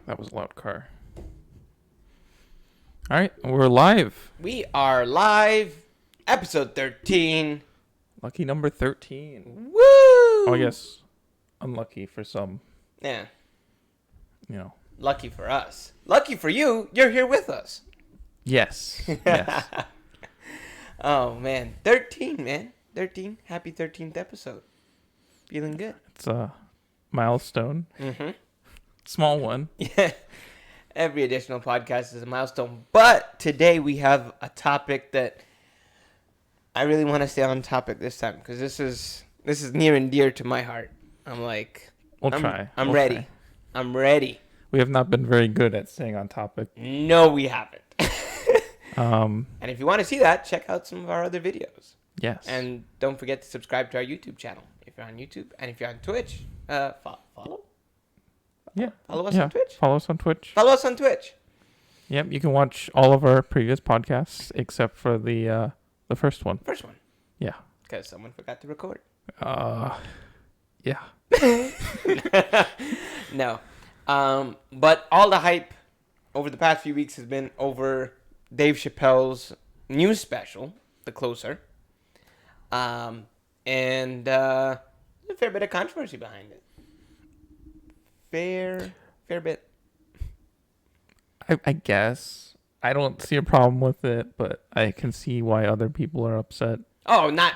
That was a loud car. All right, we're live. We are live, episode 13. Lucky number 13. Woo! Oh, I guess unlucky for some, Yeah, you know. lucky for us. Lucky for you, you're here with us. Yes. Yes. Oh, man. 13, man. 13. Happy 13th episode. Feeling good. It's a milestone. Mm-hmm. Small one. Yeah. Every additional podcast is a milestone. But today we have a topic that I really want to stay on topic this time because this is near and dear to my heart. I'm like, We'll I'm try. I'm We'll ready. try. I'm ready. We have not been very good at staying on topic. No, we haven't. Um, And if you want to see that, check out some of our other videos. yes. And don't forget to subscribe to our YouTube channel if you're on YouTube. And if you're on Twitch, follow? Yeah. Follow us Yeah. on Twitch? Follow us on Twitch. Follow us on Twitch. Yep. You can watch all of our previous podcasts except for the first one. First one. Yeah. Because someone forgot to record. Yeah. No. But all the hype over the past few weeks has been over Dave Chappelle's new special, The Closer. And there's a fair bit of controversy behind it. Fair bit. I guess I don't see a problem with it, but I can see why other people are upset. Oh, not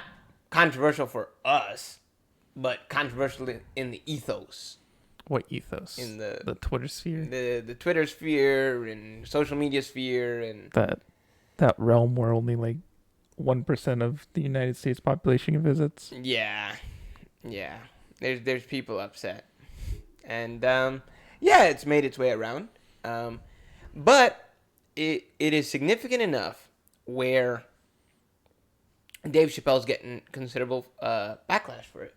controversial for us, but controversial in the ethos. What ethos? In the Twitter sphere? The Twitter sphere and social media sphere and That realm where only like 1% of the United States population visits. yeah. There's people upset, and yeah, it's made its way around. But it is significant enough where Dave Chappelle's getting considerable backlash for it.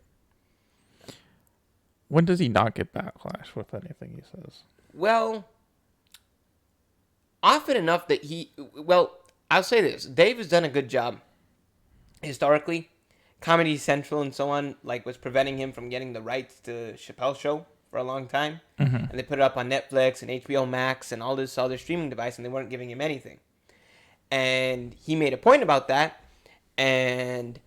When does he not get backlash with anything he says? Well, often enough that I'll say this. Dave has done a good job historically. Comedy Central and so on was preventing him from getting the rights to Chappelle's show for a long time. Mm-hmm. And they put it up on Netflix and HBO Max and all this other streaming device, and they weren't giving him anything. And he made a point about that, and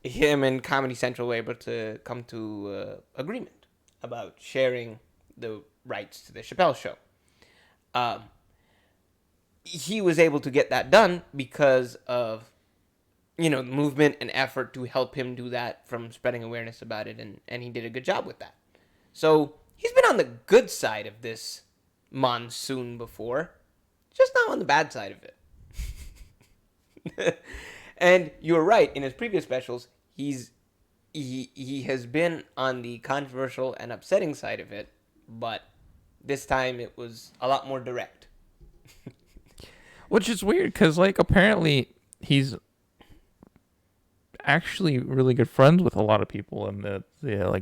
him and Comedy Central were able to come to agreement about sharing the rights to the Chappelle show. He was able to get that done because of, the movement and effort to help him do that from spreading awareness about it, and he did a good job with that. So he's been on the good side of this monsoon before, just not on the bad side of it. And you were right, in his previous specials, he has been on the controversial and upsetting side of it, but this time it was a lot more direct. Which is weird because apparently he's actually really good friends with a lot of people in the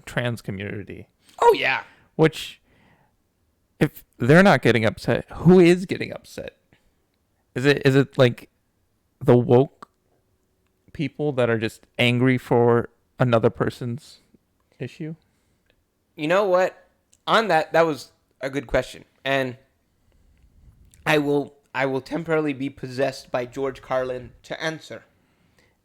trans community. Oh yeah. Which, if they're not getting upset, who is getting upset? Is it like the woke people that are just angry for another person's issue? You know what? On that was a good question, and I will temporarily be possessed by George Carlin to answer.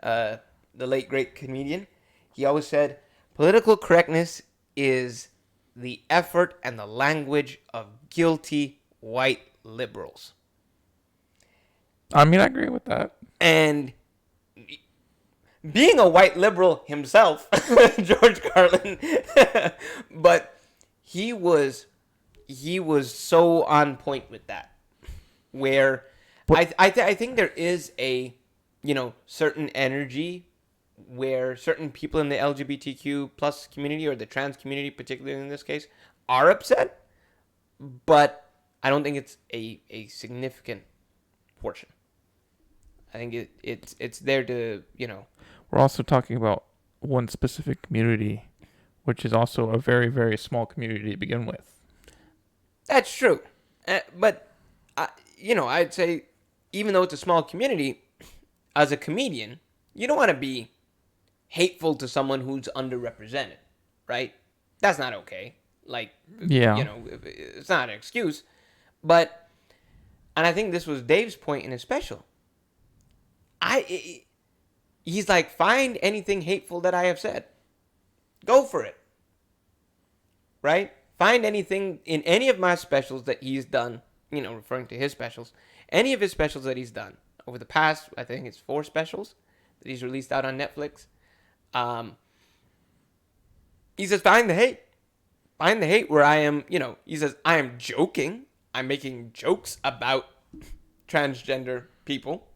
The late great comedian, he always said, political correctness is the effort and the language of guilty white liberals. I mean, I agree with that. And being a white liberal himself, George Carlin, but he was so on point with that, where I think there is a certain energy where certain people in the LGBTQ plus community, or the trans community particularly in this case, are upset, but I don't think it's a significant portion. I think it's there to, We're also talking about one specific community, which is also a very, very small community to begin with. That's true. But, I'd say, even though it's a small community, as a comedian, you don't want to be hateful to someone who's underrepresented, right? That's not okay. Yeah. It's not an excuse. But, and I think this was Dave's point in his special. He's like, find anything hateful that I have said. Go for it. Right? Find anything in any of my specials that he's done, referring to his specials, any of his specials that he's done over the past, I think it's 4 specials that he's released out on Netflix. He says, find the hate. Find the hate where I am, he says, I am joking. I'm making jokes about transgender people.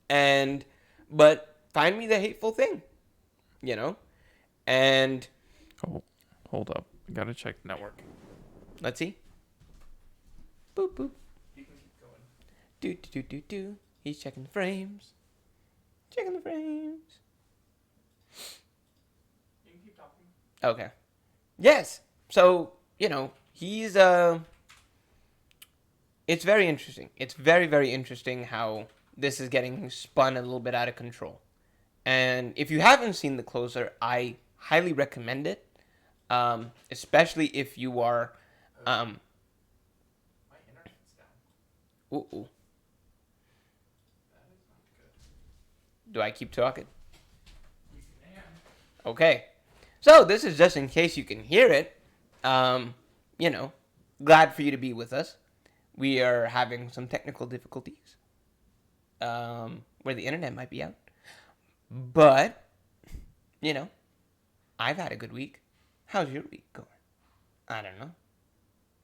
But find me the hateful thing, and Oh, hold up. I gotta check the network. let's see. Boop, boop. You can keep going. Do. He's checking the frames. Checking the frames. You can keep talking. Okay. Yes. So, he's it's very interesting. It's very, very interesting how this is getting spun a little bit out of control. And if you haven't seen The Closer, I highly recommend it. Especially if you are My internet's down. ooh. That is not good. Do I keep talking? You can. Okay. So this is just in case you can hear it. Glad for you to be with us. We are having some technical difficulties. Where the internet might be out. But, I've had a good week. How's your week going? I don't know.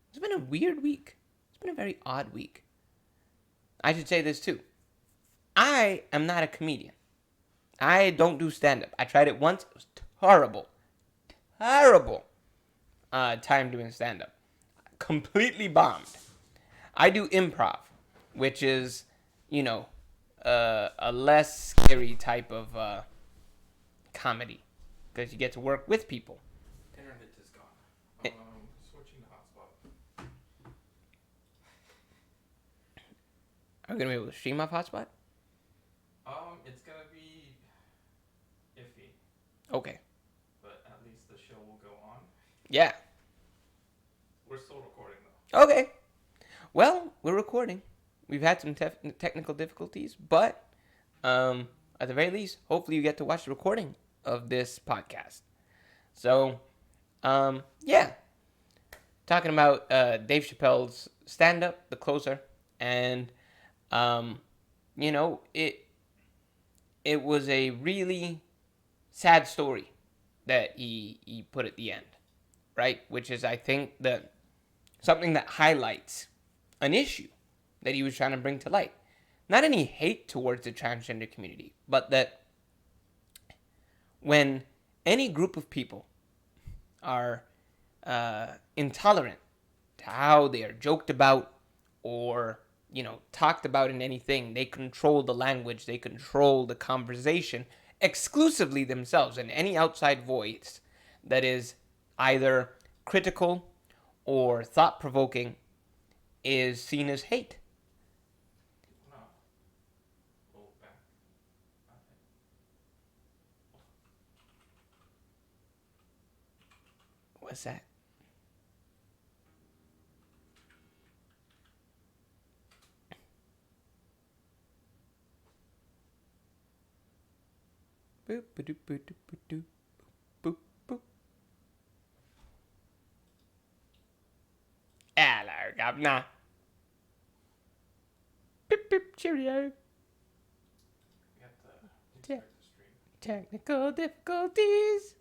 It's been a weird week. It's been a very odd week. I should say this too. I am not a comedian. I don't do stand-up. I tried it once. It was horrible. Terrible time doing stand-up. Completely bombed. I do improv, which is, a less scary type of comedy because you get to work with people. Internet is gone. Switching to hotspot. Are we going to be able to stream off hotspot? It's gonna be iffy, Okay. but at least the show will go on. Yeah. We're still recording though. Okay. Well, we're recording. We've had some technical difficulties, but at the very least, hopefully you get to watch the recording of this podcast. So, yeah. Talking about Dave Chappelle's stand-up, The Closer, and, it was a really sad story that he put at the end, right? Which is, I think, something that highlights an issue that he was trying to bring to light. Not any hate towards the transgender community, but that when any group of people are intolerant to how they are joked about or, talked about in anything, they control the language, they control the conversation exclusively themselves, and any outside voice that is either critical or thought-provoking is seen as hate. What's that? Boop, ba-doop, ba-doop, ba-doop, boop, boop. Hello, Governor. Beep, beep, cheerio. We have to restart the stream. Technical difficulties.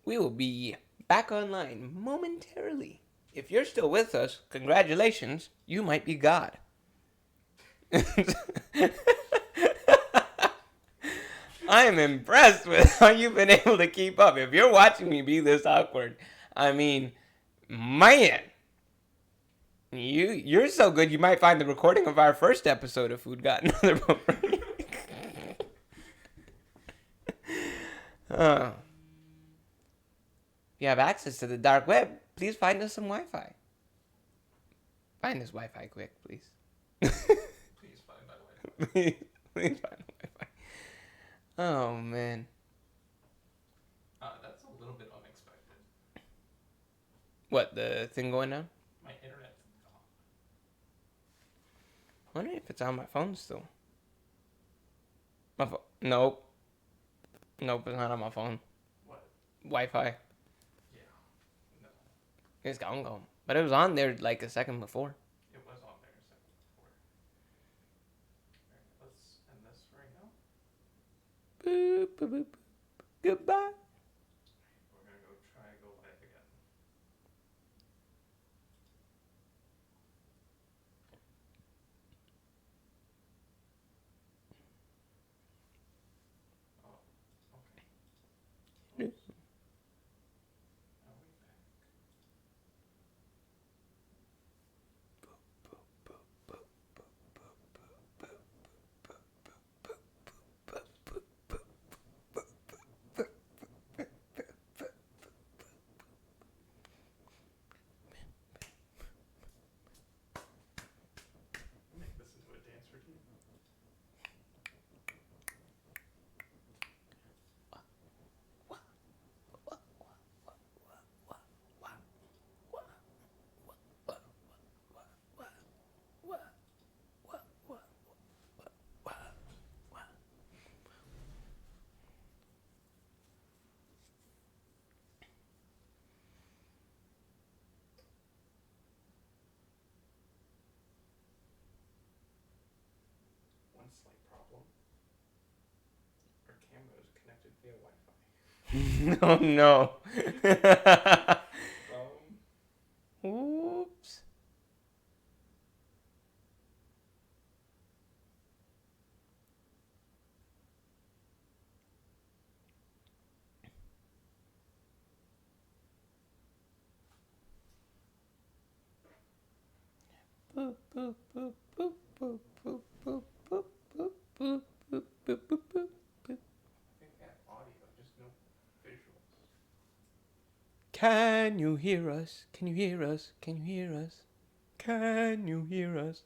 We will be back online momentarily. If you're still with us, congratulations, you might be God. I am impressed with how you've been able to keep up. If you're watching me be this awkward, I mean, man, you're so good you might find the recording of our first episode of Food Got Another Bone. If you have access to the dark web, please find us some Wi-Fi. Find us Wi-Fi quick, please. Please find my Wi-Fi. Please find Wi-Fi. Oh man. That's a little bit unexpected. What, the thing going on? My internet's gone. I wonder if it's on my phone still. My phone? Nope. Nope, it's not on my phone. What? Wi-Fi. Yeah. No. It's gone. But it was on there like a second before. It was on there a second before. Alright, let's end this right now. Boop, boop, boop. Goodbye. We're gonna go live again. Oh, okay. Oops. Are we back? Make this into a dance routine. One slight problem. Our camera is connected via Wi-Fi. Oh no. Um, Oops. Boop, boop, boop, boop, boop, boop, boop, boop, boop, boop, boop, boop, boop, boop. I think I have audio, just no visuals. Can you hear us? Can you hear us? Can you hear us? Can you hear us?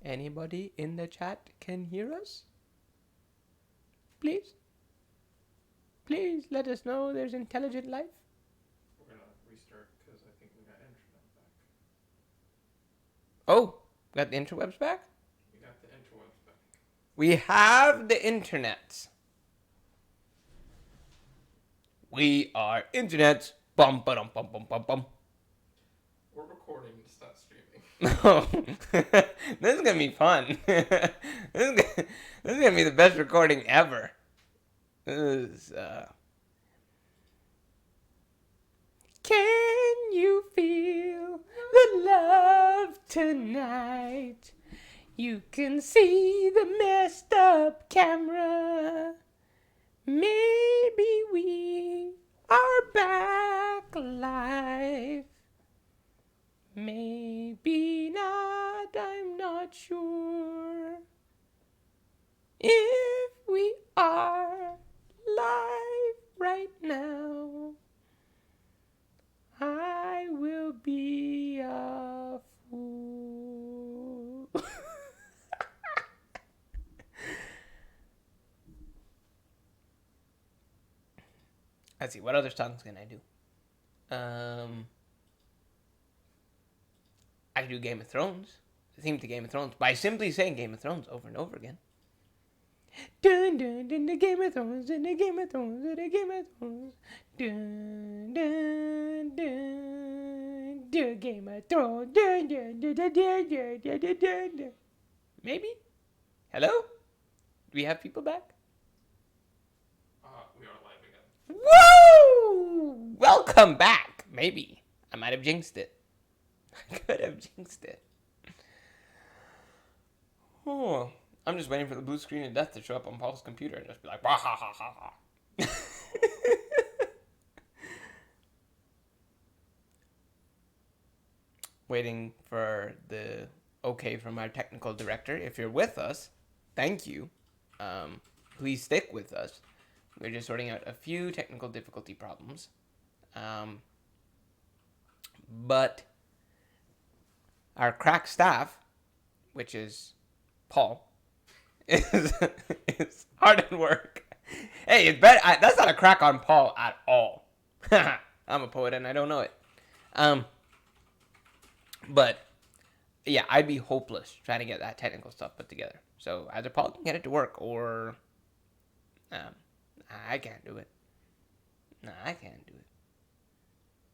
Anybody in the chat can hear us? Please? Please let us know there's intelligent life. We're gonna restart because I think we got internet back. Oh, got the interwebs back? We got the interwebs back. We have the internet. We are internet. Bum ba dum bum bum bum bum. We're recording, it's not streaming. Oh, this is gonna be fun. This is gonna be the best recording ever. This is, Can you feel the love tonight? You can see the messed up camera. Maybe we are back alive. Maybe not, I'm not sure. If we are live right now, I will be a fool. Let's see, what other songs can I do? I could do Game of Thrones. The theme to Game of Thrones by simply saying Game of Thrones over and over again. Dun dun dun the Game of Thrones, and the Game of Thrones, and the Game of Thrones. Dun dun dun the Game of Thrones. Dun dun dun dun dun dun dun dun dun dun. Maybe? Hello? Do we have people back? We are live again. Woo! Welcome back. Maybe. I might have jinxed it. I could have jinxed it. Oh, I'm just waiting for the blue screen of death to show up on Paul's computer and just be like, wah ha ha ha ha. Waiting for the okay from our technical director. If you're with us, thank you. Please stick with us. We're just sorting out a few technical difficulty problems. But our crack staff, which is Paul, is hard at work. Hey, it's better. That's not a crack on Paul at all. I'm a poet and I don't know it. But yeah, I'd be hopeless trying to get that technical stuff put together. So either Paul can get it to work, or I can't do it. No, I can't do it.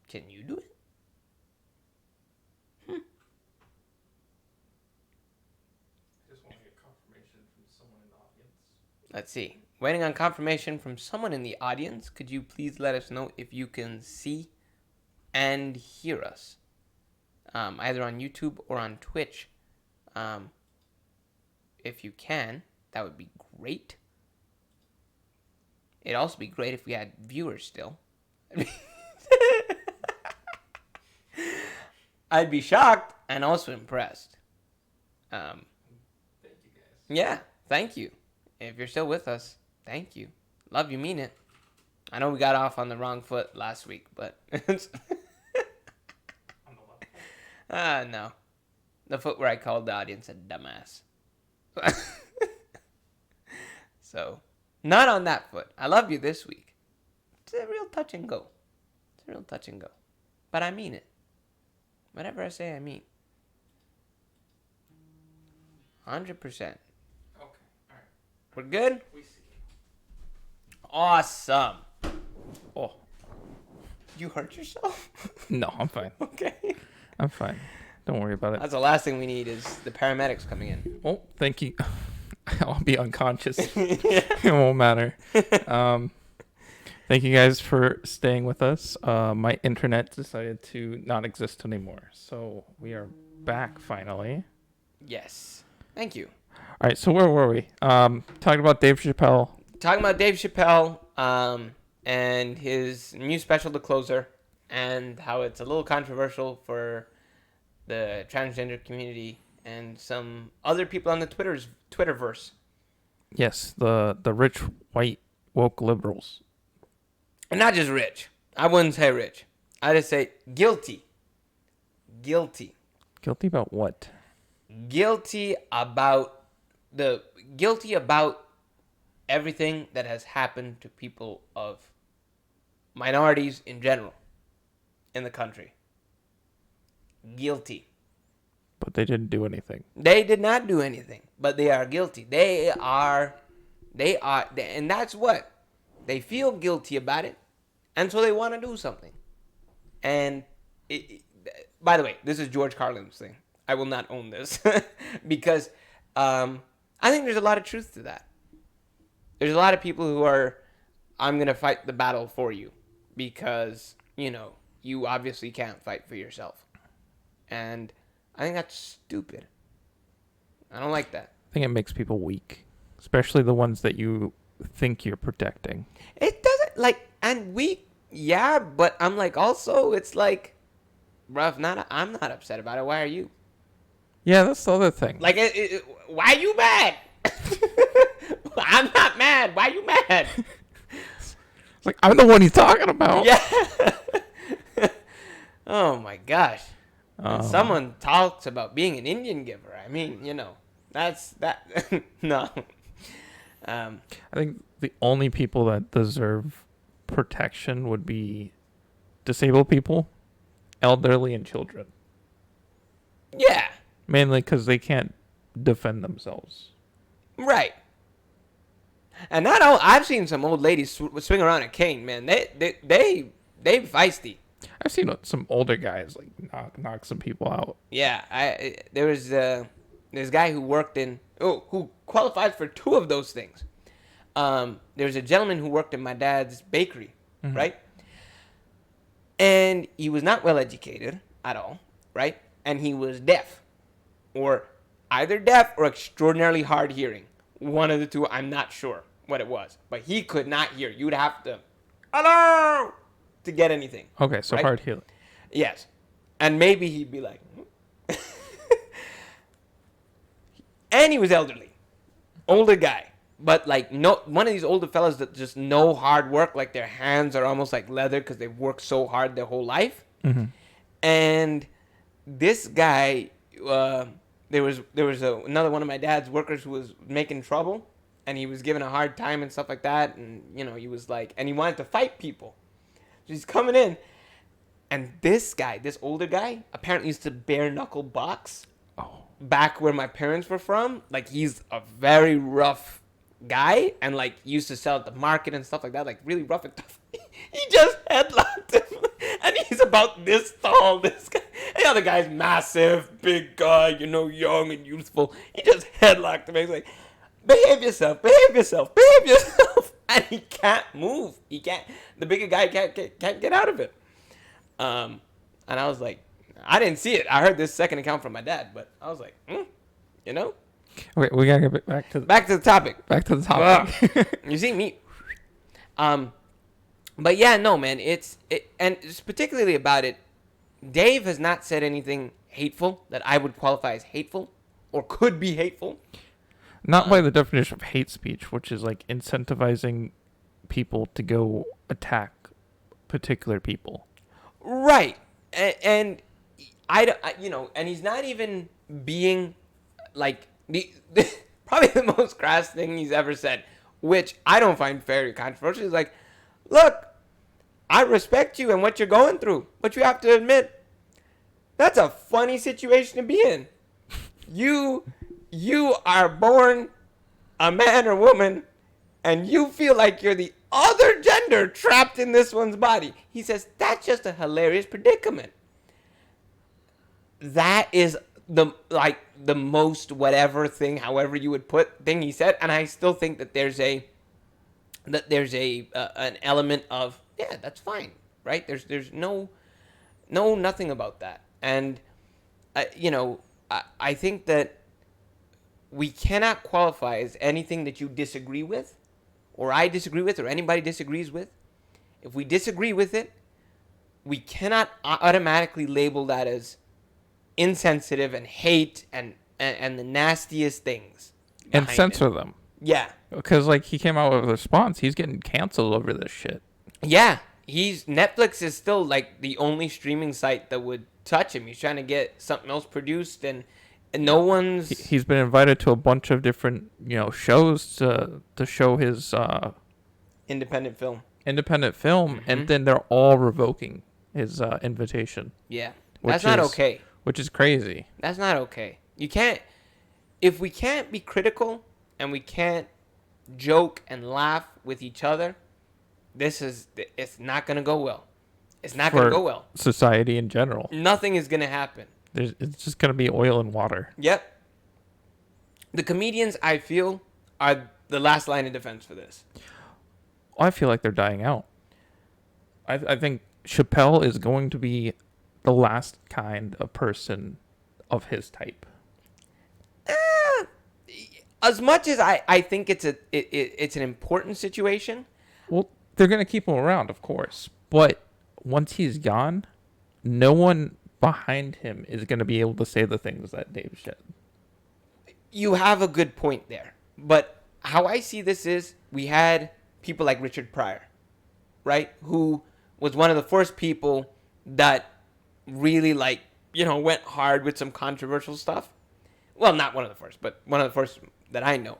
Can you do it? Just want to get confirmation from someone in the audience. Let's see. Waiting on confirmation from someone in the audience. Could you please let us know if you can see and hear us? Either on YouTube or on Twitch. If you can, that would be great. It'd also be great if we had viewers still. I'd be shocked and also impressed. Thank you guys. Yeah, thank you. If you're still with us, thank you. Love you, mean it. I know we got off on the wrong foot last week, but it's On the left. no. The foot where I called the audience a dumbass. So, not on that foot. I love you this week. It's a real touch and go. It's a real touch and go. But I mean it. Whatever I say, I mean. 100%. Okay. All right. We're good? We see. Awesome. Oh. You hurt yourself? No, I'm fine. Okay. I'm fine. Don't worry about it. That's the last thing we need is the paramedics coming in. Oh, thank you. I'll be unconscious. Yeah. It won't matter. Thank you guys for staying with us. My internet decided to not exist anymore, so we are back finally. Yes. Thank you. All right, so where were we? Talking about Dave Chappelle. Talking about Dave Chappelle and his new special, The Closer, and how it's a little controversial for the transgender community and some other people on the Twitterverse. Yes, the rich white woke liberals. And not just rich. I wouldn't say rich. I just say guilty. Guilty. Guilty about what? Guilty about everything that has happened to people of minorities in general in the country. Guilty. But they didn't do anything. They did not do anything, but they are guilty. They are, and that's what they feel guilty about it, and so they want to do something. And by the way, this is George Carlin's thing. I will not own this because I think there's a lot of truth to that. There's a lot of people who are, I'm gonna fight the battle for you because you obviously can't fight for yourself, and I think that's stupid. I don't like that. I think it makes people weak, especially the ones that you think you're protecting. It doesn't and weak, yeah, but I'm like, also, it's like, bruv, I'm not upset about it. Why are you? Yeah, that's the other thing. Like, why you mad? I'm not mad. Why you mad? It's like, I'm the one he's talking about. Yeah. Oh my gosh. When someone talks about being an Indian giver, I mean, that's that. No. I think the only people that deserve protection would be disabled people, elderly, and children. Yeah. Mainly because they can't defend themselves. Right. And not all. I've seen some old ladies swing around a cane, man. They feisty. I've seen some older guys knock some people out. Yeah, there was this guy who worked who qualified for two of those things. There's a gentleman who worked in my dad's bakery, Mm-hmm. right? And he was not well educated at all, right? And he was deaf, or either deaf or extraordinarily hard hearing. One of the two, I'm not sure what it was, but he could not hear. You'd have to, hello, to get anything. Okay, so right? hard hearing. Yes. And maybe he'd be like, And he was elderly, older guy. But like no one of these older fellas that just know hard work, like their hands are almost like leather because they've worked so hard their whole life. Mm-hmm. And this guy, another one of my dad's workers who was making trouble, and he was given a hard time and stuff like that. And he was like, and he wanted to fight people. So he's coming in, and this guy, this older guy, apparently used to bare knuckle box Oh. back where my parents were from. Like he's a very rough guy, and like used to sell at the market and stuff like that, like really rough and tough. He just headlocked him, and he's about this tall. This guy, and the other guy's massive, big guy, young and youthful. He just headlocked him. He's like, "Behave yourself, behave yourself, behave yourself," and he can't move. He can't. The bigger guy can't get out of it. And I was like, I didn't see it. I heard this second account from my dad, but I was like, you know. Wait, we gotta get back to the topic. Back to the topic. You see me. But yeah, no, man. And it's particularly about it. Dave has not said anything hateful that I would qualify as hateful or could be hateful. Not by the definition of hate speech, which is like incentivizing people to go attack particular people. Right. And and he's not even being like the probably the most crass thing he's ever said, which I don't find very controversial. He's like, "Look, I respect you and what you're going through, but you have to admit that's a funny situation to be in. You are born a man or woman, and you feel like you're the other gender trapped in this one's body." He says that's just a hilarious predicament. That is the most whatever thing, however you would put thing he said, and I still think that there's an element of that's fine, right? There's no nothing about that, and I think that we cannot qualify as anything that you disagree with, or I disagree with, or anybody disagrees with. If we disagree with it, we cannot automatically label that as insensitive and hate and the nastiest things And censor them. Yeah. Because like he came out with a response. He's getting canceled over this shit. Yeah. Netflix is still like the only streaming site that would touch him. He's trying to get something else produced, and no one's. He's been invited to a bunch of different shows to show his independent film, mm-hmm. And then they're all revoking his invitation. Yeah, that's not okay. Which is crazy. That's not okay. You can't. If we can't be critical and we can't joke and laugh with each other, it's not gonna go well. It's not going to go well. Society in general. Nothing is going to happen. It's just going to be oil and water. Yep. The comedians, I feel, are the last line of defense for this. I feel like they're dying out. I think Chappelle is going to be the last kind of person of his type. As much as I think it's an important situation. Well, they're going to keep him around, of course. But once he's gone, no one behind him is going to be able to say the things that Dave said. You have a good point there. But how I see this is we had people like Richard Pryor, right? Who was one of the first people that really went hard with some controversial stuff. Well, not one of the first, but one of the first that I know.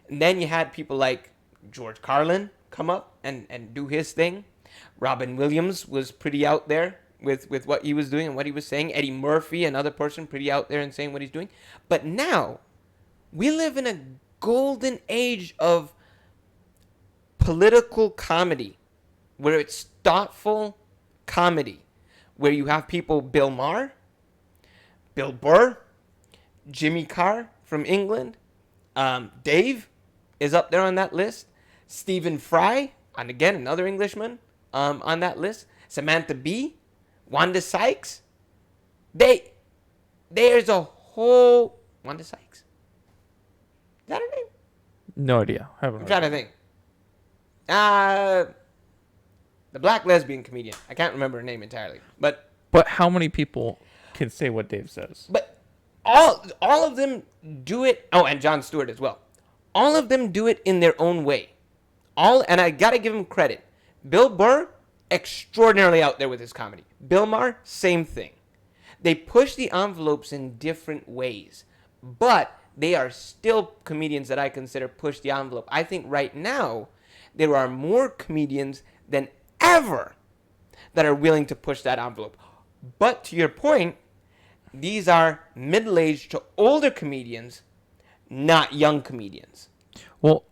And then you had people like George Carlin come up and do his thing. Robin Williams was pretty out there with what he was doing and what he was saying. Eddie Murphy, another person pretty out there and saying what he's doing. But now, we live in a golden age of political comedy, where it's thoughtful comedy, where you have people, Bill Maher, Bill Burr, Jimmy Carr from England, Dave is up there on that list, Stephen Fry, and again, another Englishman on that list, Samantha Bee, Wanda Sykes. There's a whole... Wanda Sykes? Is that her name? No idea. I'm trying to think. The black lesbian comedian. I can't remember her name entirely. But how many people can say what Dave says? But All of them do it. Oh, and Jon Stewart as well. All of them do it in their own way. And I gotta give him credit. Bill Burr, extraordinarily out there with his comedy. Bill Maher, same thing. They push the envelopes in different ways, but they are still comedians that I consider push the envelope. I think right now there are more comedians than ever that are willing to push that envelope. But to your point, these are middle-aged to older comedians, not young comedians. Well,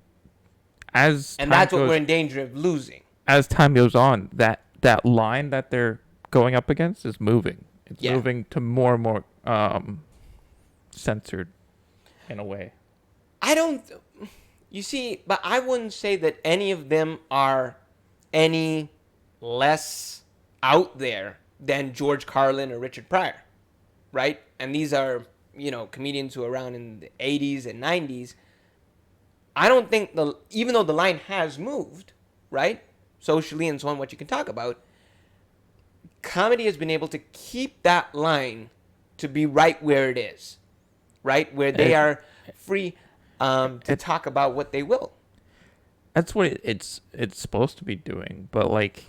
as And time that's what goes, we're in danger of losing. as time goes on, that line that they're going up against is moving. It's Yeah. moving to more and more censored in a way. I don't. You see, but I wouldn't say that any of them are any less out there than George Carlin or Richard Pryor, right? And these are, comedians who are around in the 80s and 90s. I don't think even though the line has moved, right? Socially and so on, what you can talk about, comedy has been able to keep that line to be right where it is, right? Where they are free to talk about what they will. That's what it's supposed to be doing, but like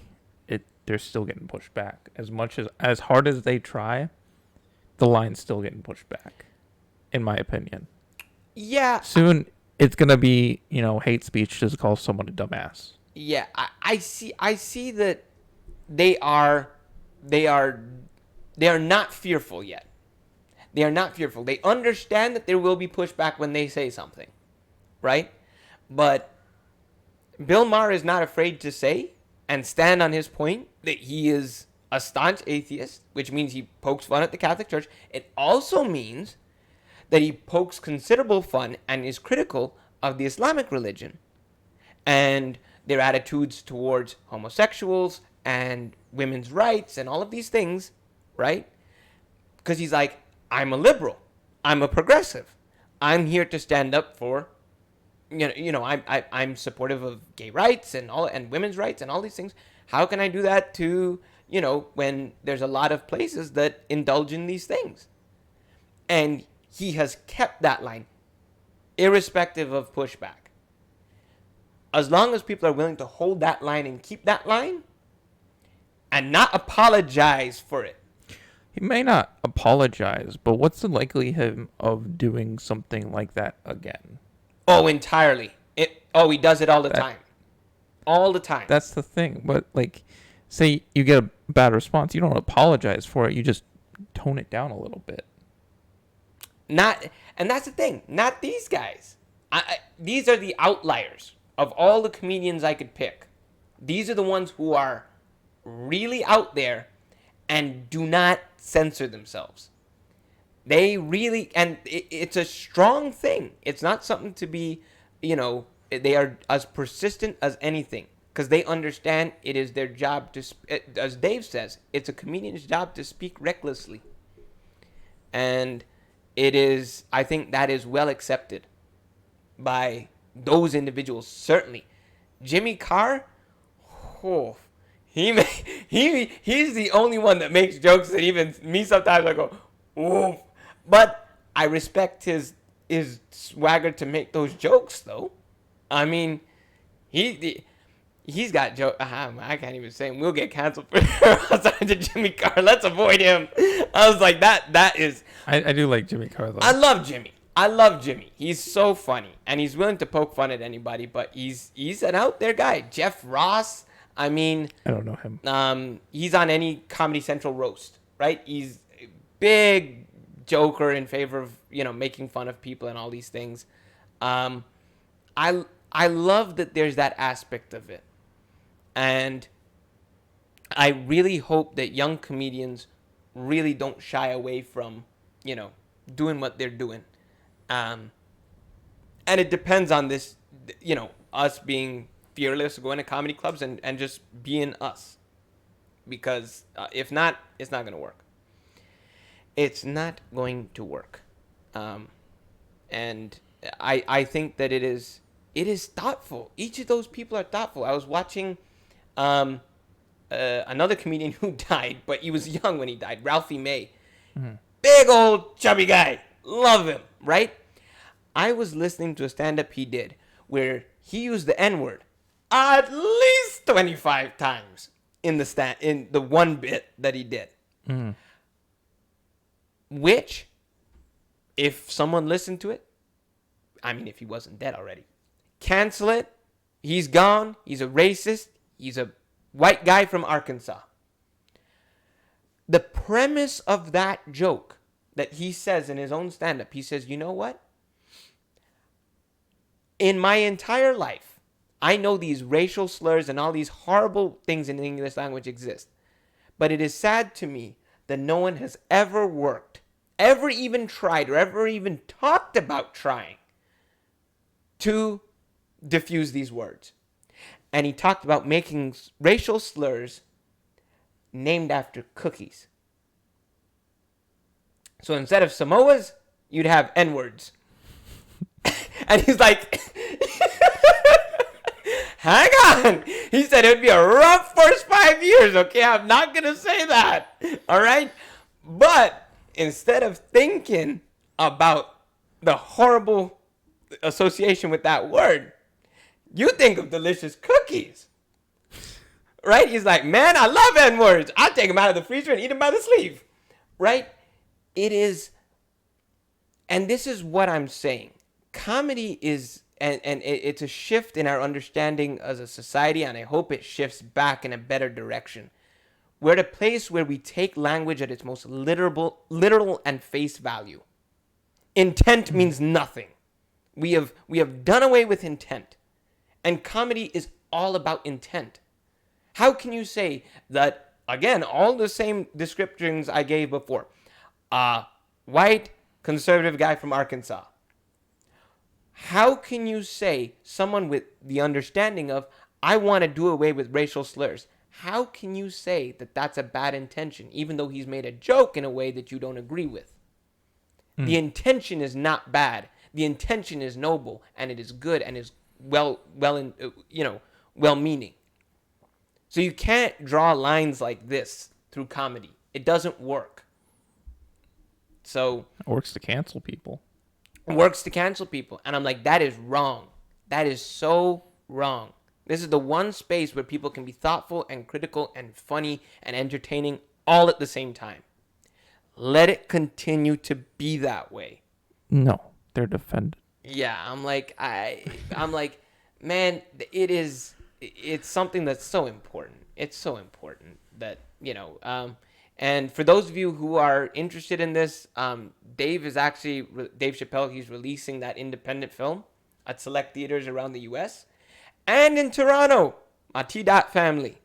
they're still getting pushed back. As hard as they try, the line's still getting pushed back, in my opinion. Yeah. Soon it's gonna be, hate speech to call someone a dumbass. Yeah, I see that they are not fearful yet. They are not fearful. They understand that there will be pushback when they say something, right? But Bill Maher is not afraid to say and stand on his point that he is a staunch atheist, which means he pokes fun at the Catholic Church. It also means that he pokes considerable fun and is critical of the Islamic religion and their attitudes towards homosexuals and women's rights and all of these things, right? Because he's like, I'm a liberal, I'm a progressive, I'm here to stand up for, I'm supportive of gay rights and women's rights and all these things. How can I do that to, when there's a lot of places that indulge in these things? And he has kept that line, irrespective of pushback. As long as people are willing to hold that line and keep that line and not apologize for it. He may not apologize, but what's the likelihood of doing something like that again? Oh, entirely. He does it all the time. All the time. That's the thing. But like, say you get a bad response, you don't apologize for it. You just tone it down a little bit. And that's the thing. Not these guys. These are the outliers of all the comedians I could pick. These are the ones who are really out there and do not censor themselves. They really, and it's a strong thing. It's not something to be, they are as persistent as anything because they understand it is their job to, as Dave says, it's a comedian's job to speak recklessly. And it is, I think that is well accepted by those individuals, certainly. Jimmy Carr, he's the only one that makes jokes that even me sometimes I go, oof. But I respect his swagger to make those jokes, though. I mean, he's got jokes. I can't even say him. We'll get canceled for outside to Jimmy Carr. Let's avoid him. I was like, that is. I do like Jimmy Carr, though. I love Jimmy. He's so funny, and he's willing to poke fun at anybody. But he's an out there guy. Jeff Ross. I mean, I don't know him. He's on any Comedy Central roast, right? He's a big joker in favor of making fun of people and all these things. I love that there's that aspect of it, and I really hope that young comedians really don't shy away from doing what they're doing. And it depends on this, us being fearless, going to comedy clubs and just being us. Because if not, it's not going to work. It's not going to work. And I think that it is thoughtful. Each of those people are thoughtful. I was watching another comedian who died, but he was young when he died, Ralphie May. Mm-hmm. Big old chubby guy. Love him, right? I was listening to a stand-up he did where he used the N-word at least 25 times in the one bit that he did. Mm. Which, if someone listened to it, I mean, if he wasn't dead already, cancel it. He's gone. He's a racist. He's a white guy from Arkansas. The premise of that joke that he says in his own stand-up, he says, you know what? In my entire life, I know these racial slurs and all these horrible things in the English language exist. But it is sad to me that no one has ever worked, ever even tried, or ever even talked about trying to diffuse these words. And he talked about making racial slurs named after cookies. So instead of Samoas, you'd have N-words. And he's like, hang on. He said it would be a rough first 5 years, okay? I'm not going to say that, all right? But instead of thinking about the horrible association with that word, you think of delicious cookies, right? He's like, man, I love N-words. I'll take them out of the freezer and eat them by the sleeve, right? It is, and this is what I'm saying. Comedy is, and it's a shift in our understanding as a society, and I hope it shifts back in a better direction. We're at a place where we take language at its most literal and face value. Intent means nothing. We have done away with intent. And comedy is all about intent. How can you say that, again, all the same descriptions I gave before? White, conservative guy from Arkansas. How can you say someone with the understanding of, I want to do away with racial slurs? How can you say that that's a bad intention, even though he's made a joke in a way that you don't agree with? The intention is not bad. The intention is noble, and it is good, and is well-meaning. So you can't draw lines like this through comedy. It doesn't work. So It works to cancel people. Works to cancel people. And I'm like, that is wrong. That is so wrong. This is the one space where people can be thoughtful and critical and funny and entertaining all at the same time. Let it continue to be that way. No, they're defended. Yeah, I'm like, man, it's something that's so important. It's so important that, and for those of you who are interested in this, Dave Chappelle, he's releasing that independent film at select theaters around the U.S. and in Toronto, my T-Dot family.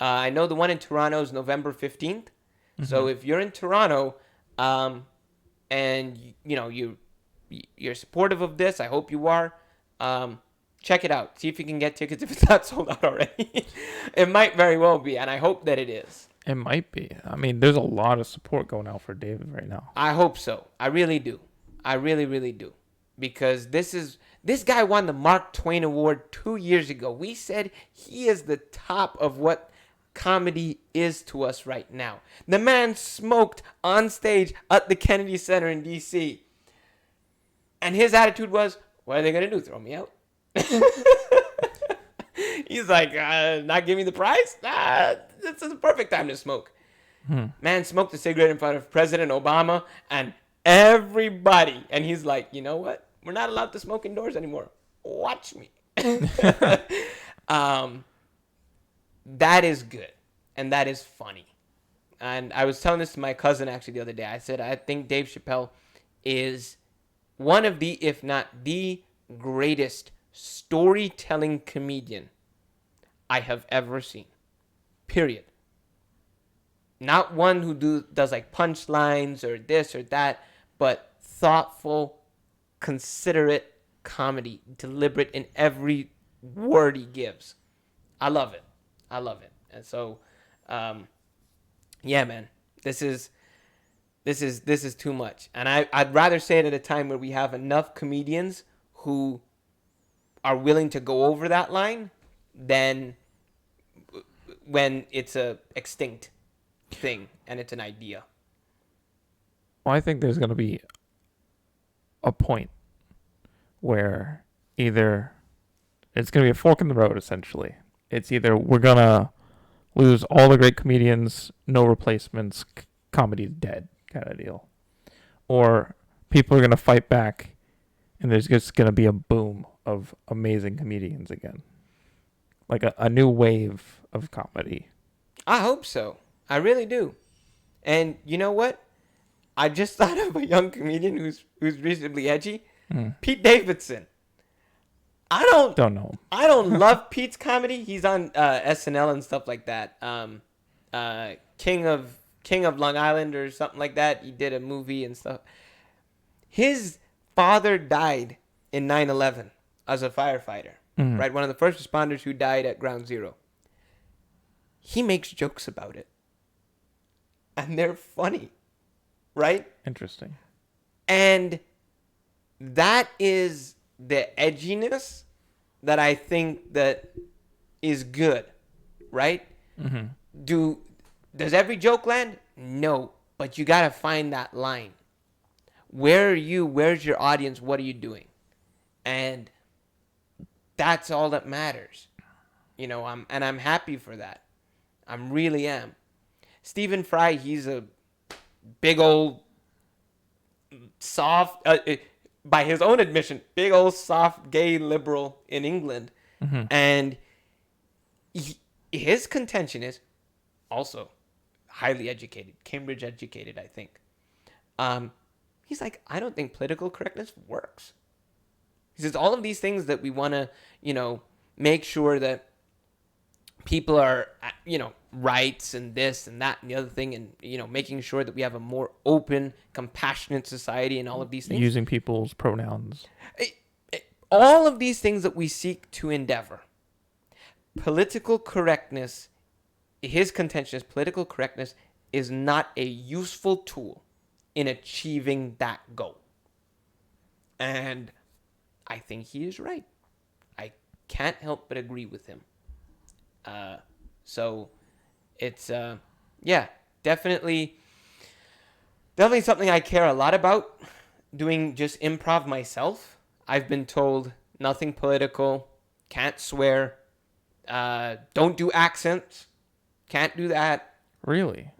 I know the one in Toronto is November 15th. Mm-hmm. So if you're in Toronto, and you're supportive of this, I hope you are. Check it out. See if you can get tickets if it's not sold out already. It might very well be, and I hope that it is. It might be. I mean, there's a lot of support going out for David right now. I hope so. I really do. I really, really do. Because this guy won the Mark Twain Award 2 years ago. We said he is the top of what comedy is to us right now. The man smoked on stage at the Kennedy Center in D.C. And his attitude was, what are they going to do? Throw me out? He's like, not give me the prize? This is the perfect time to smoke. Man smoked a cigarette in front of President Obama and everybody. And he's like, you know what? We're not allowed to smoke indoors anymore. Watch me. That is good. And that is funny. And I was telling this to my cousin actually the other day. I said, I think Dave Chappelle is one of the, if not the greatest storytelling comedian I have ever seen. Period. Not one who does like punchlines or this or that, but thoughtful, considerate comedy, deliberate in every word he gives. I love it. And so, yeah, man, this is too much. And I'd rather say it at a time where we have enough comedians who are willing to go over that line than when it's a extinct thing and it's an idea. Well, I think there's going to be a point where either it's going to be a fork in the road, essentially. It's either we're going to lose all the great comedians, no replacements, comedy's dead kind of deal. Or people are going to fight back and there's just going to be a boom of amazing comedians again. Like a new wave of comedy. I hope so. I really do. And you know what? I just thought of a young comedian who's reasonably edgy, Pete Davidson. I don't Don't know. I don't love Pete's comedy. He's on SNL and stuff like that. King of Long Island or something like that. He did a movie and stuff. His father died in 9/11 as a firefighter. Right, one of the first responders who died at Ground Zero. He makes jokes about it, and they're funny, right? Interesting. And that is the edginess that I think that is good, right? Does every joke land? No, but you got to find that line. Where are you? Where's your audience? What are you doing? And that's all that matters. I'm happy for that. I really am. Stephen Fry, he's a big old soft, by his own admission, big old soft gay liberal in England. And his contention is also highly educated, Cambridge educated, I think. He's like, I don't think political correctness works. He says all of these things that we want to, make sure that people are, rights and this and that and the other thing, and making sure that we have a more open, compassionate society and all of these things. Using people's pronouns. All of these things that we seek to endeavor. Political correctness, his contention is political correctness is not a useful tool in achieving that goal. And I think he is right. I can't help but agree with him. So it's, definitely something I care a lot about, doing just improv myself. I've been told nothing political, can't swear, don't do accents, can't do that. Really?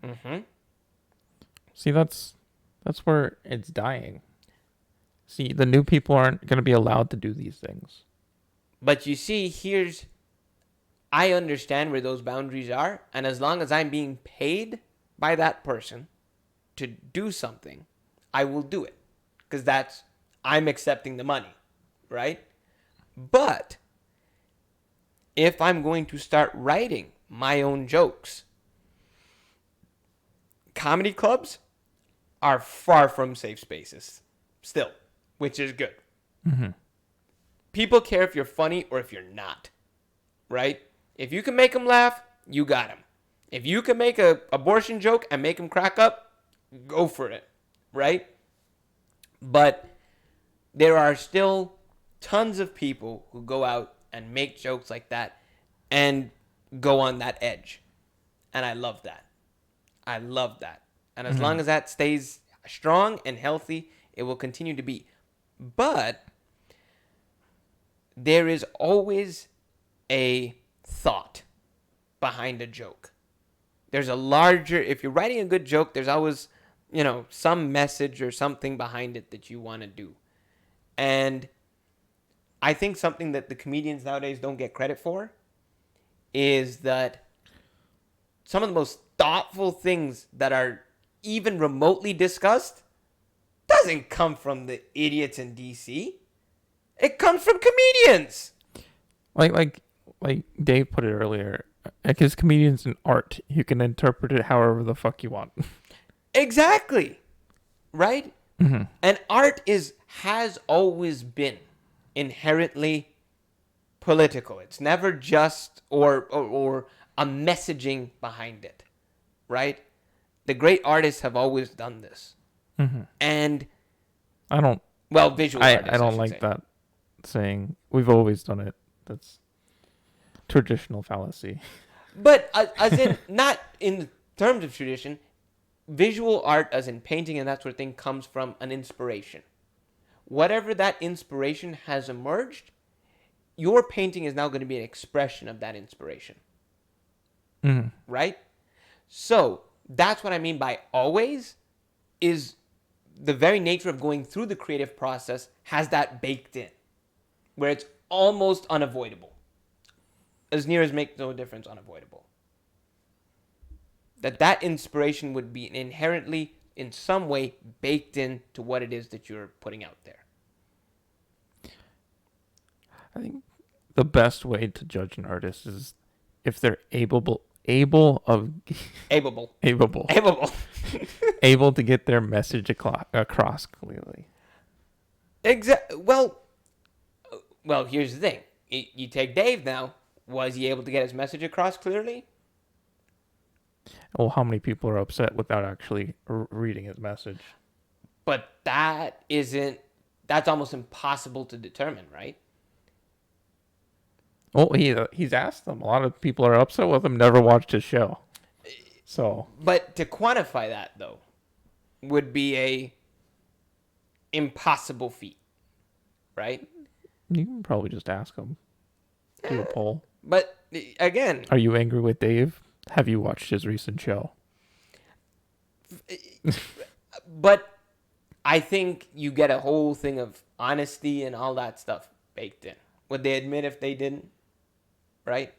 See, that's where it's dying. See, the new people aren't going to be allowed to do these things. But you see, I understand where those boundaries are, and as long as I'm being paid by that person to do something, I will do it, because I'm accepting the money, right? But if I'm going to start writing my own jokes, comedy clubs are far from safe spaces still, which is good. People care if you're funny or if you're not, right? If you can make them laugh, you got them. If you can make a abortion joke and make them crack up, go for it, right? But there are still tons of people who go out and make jokes like that and go on that edge. And I love that. And as long as that stays strong and healthy, it will continue to be. But there is always a thought behind a joke. There's if you're writing a good joke, there's always, some message or something behind it that you want to do. And I think something that the comedians nowadays don't get credit for is that some of the most thoughtful things that are even remotely discussed doesn't come from the idiots in DC. It comes from comedians. Like Dave put it earlier, because comedians in art, you can interpret it however the fuck you want. Exactly. Right? And art has always been inherently political. It's never just or a messaging behind it. Right? The great artists have always done this. And visual artists. I don't like that saying we've always done it. That's traditional fallacy. But as in, not in terms of tradition, visual art, as in painting and that sort of thing, comes from an inspiration. Whatever that inspiration has emerged, your painting is now going to be an expression of that inspiration. Right? So that's what I mean by always, is the very nature of going through the creative process has that baked in, where it's almost unavoidable. As near as makes no difference, unavoidable. That inspiration would be inherently, in some way, baked into what it is that you're putting out there. I think the best way to judge an artist is if they're able Able. able to get their message across clearly. Well, here's the thing. You take Dave now. Was he able to get his message across clearly? Well, how many people are upset without actually reading his message? But that's almost impossible to determine, right? Well, he's asked them. A lot of people are upset with him, never watched his show. So, but to quantify that, though, would be a impossible feat, right? You can probably just ask him. Do a poll. But again, are you angry with Dave? Have you watched his recent show? But I think you get a whole thing of honesty and all that stuff baked in. Would they admit if they didn't? Right?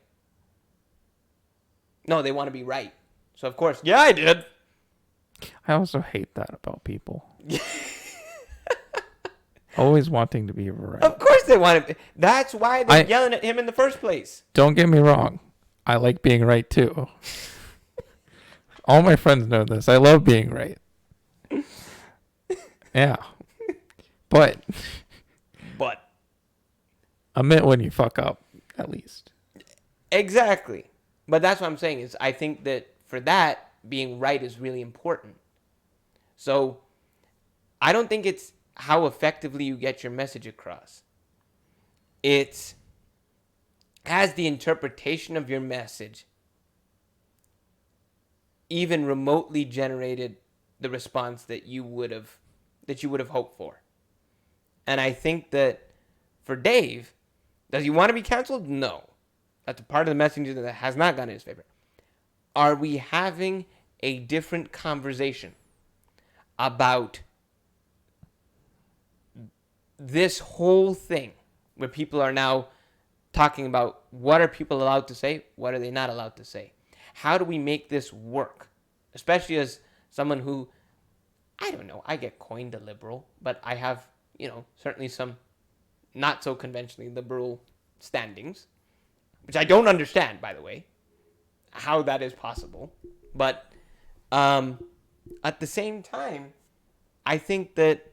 No, they want to be right. So, of course, yeah, I did. I also hate that about people. Always wanting to be right. Of course they want to. That's why they're yelling at him in the first place. Don't get me wrong. I like being right, too. All my friends know this. I love being right. Yeah. But. Admit when you fuck up, at least. Exactly. But that's what I'm saying is I think that for that, being right is really important. So I don't think it's how effectively you get your message across. It's has the interpretation of your message even remotely generated the response that you would have hoped for. And I think that for Dave, does he want to be canceled? No. That's a part of the messaging that has not gone in his favor. Are we having a different conversation about this whole thing where people are now talking about what are people allowed to say? What are they not allowed to say? How do we make this work? Especially as someone who, I don't know, I get coined a liberal, but I have, certainly some not so conventionally liberal standings, which I don't understand, by the way, how that is possible. But at the same time, I think that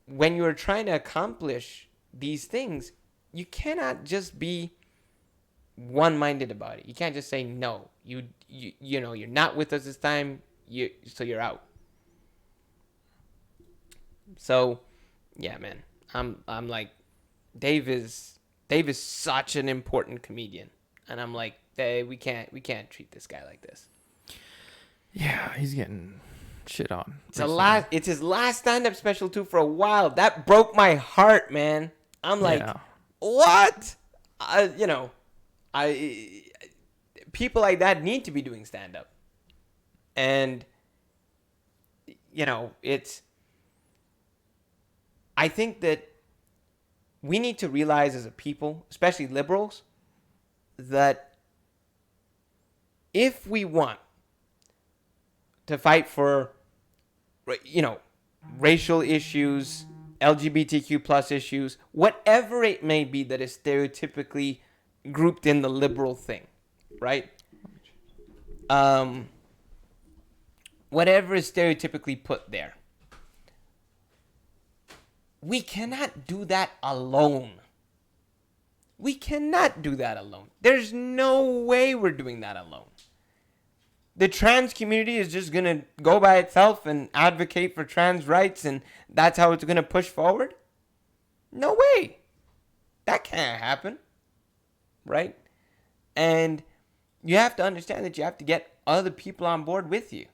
when you're trying to accomplish these things, you cannot just be one-minded about it. You can't just say no. You're not with us this time, so you're out. So, yeah, man. I'm like, Dave is such an important comedian, and I'm like, hey, we can't treat this guy like this. Yeah, he's getting shit on. It's his last stand-up special too for a while. That broke my heart, man. I'm like, what? People like that need to be doing stand-up, and I think that we need to realize as a people, especially liberals, that if we want to fight for, racial issues, LGBTQ plus issues, whatever it may be that is stereotypically grouped in the liberal thing, right? Whatever is stereotypically put there. We cannot do that alone. We cannot do that alone. There's no way we're doing that alone. The trans community is just going to go by itself and advocate for trans rights, and that's how it's going to push forward? No way. That can't happen. Right? And you have to understand that you have to get other people on board with you.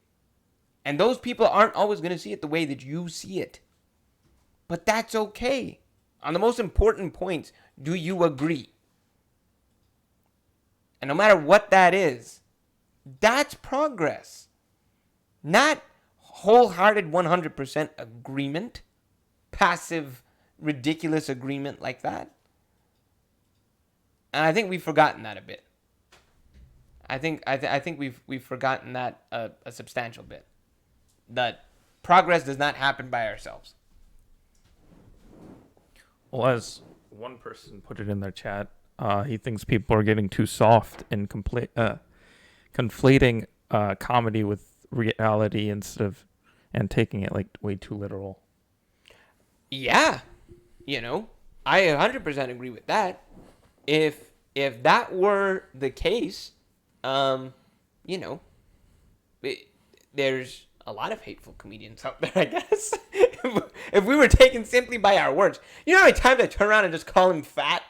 And those people aren't always going to see it the way that you see it. But that's okay. On the most important points, do you agree? And no matter what that is, that's progress. Not wholehearted 100% agreement, passive, ridiculous agreement like that. And I think we've forgotten that a bit. I think we've forgotten that a substantial bit. That progress does not happen by ourselves. Well, as one person put it in their chat, he thinks people are getting too soft and conflating comedy with reality and taking it like way too literal. Yeah, I 100% agree with that. If that were the case, there's a lot of hateful comedians out there, I guess. If we were taken simply by our words. You know how many times I turn around and just call him fat?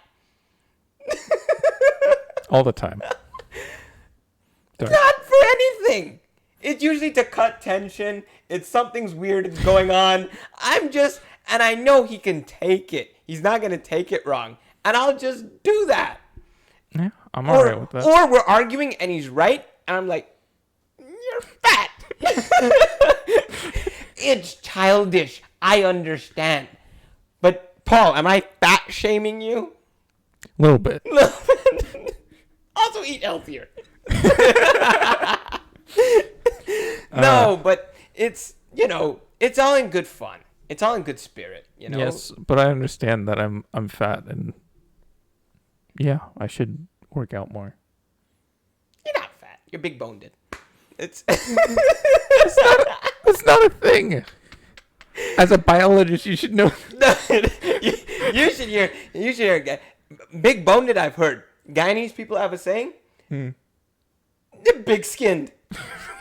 All the time. Not for anything. It's usually to cut tension. It's something's weird is going on. And I know he can take it. He's not going to take it wrong. And I'll just do that. Yeah, I'm alright with that. Or we're arguing and he's right. And I'm like, you're fat. It's childish. I understand. But, Paul, am I fat shaming you? A little bit. Also eat healthier. No, but it's all in good fun. It's all in good spirit, Yes, but I understand that I'm fat and yeah, I should work out more. You're not fat. You're big boned. It's It's not a thing. As a biologist, you should know. you should hear. Big boned. I've heard. Guyanese people have a saying. They're big skinned.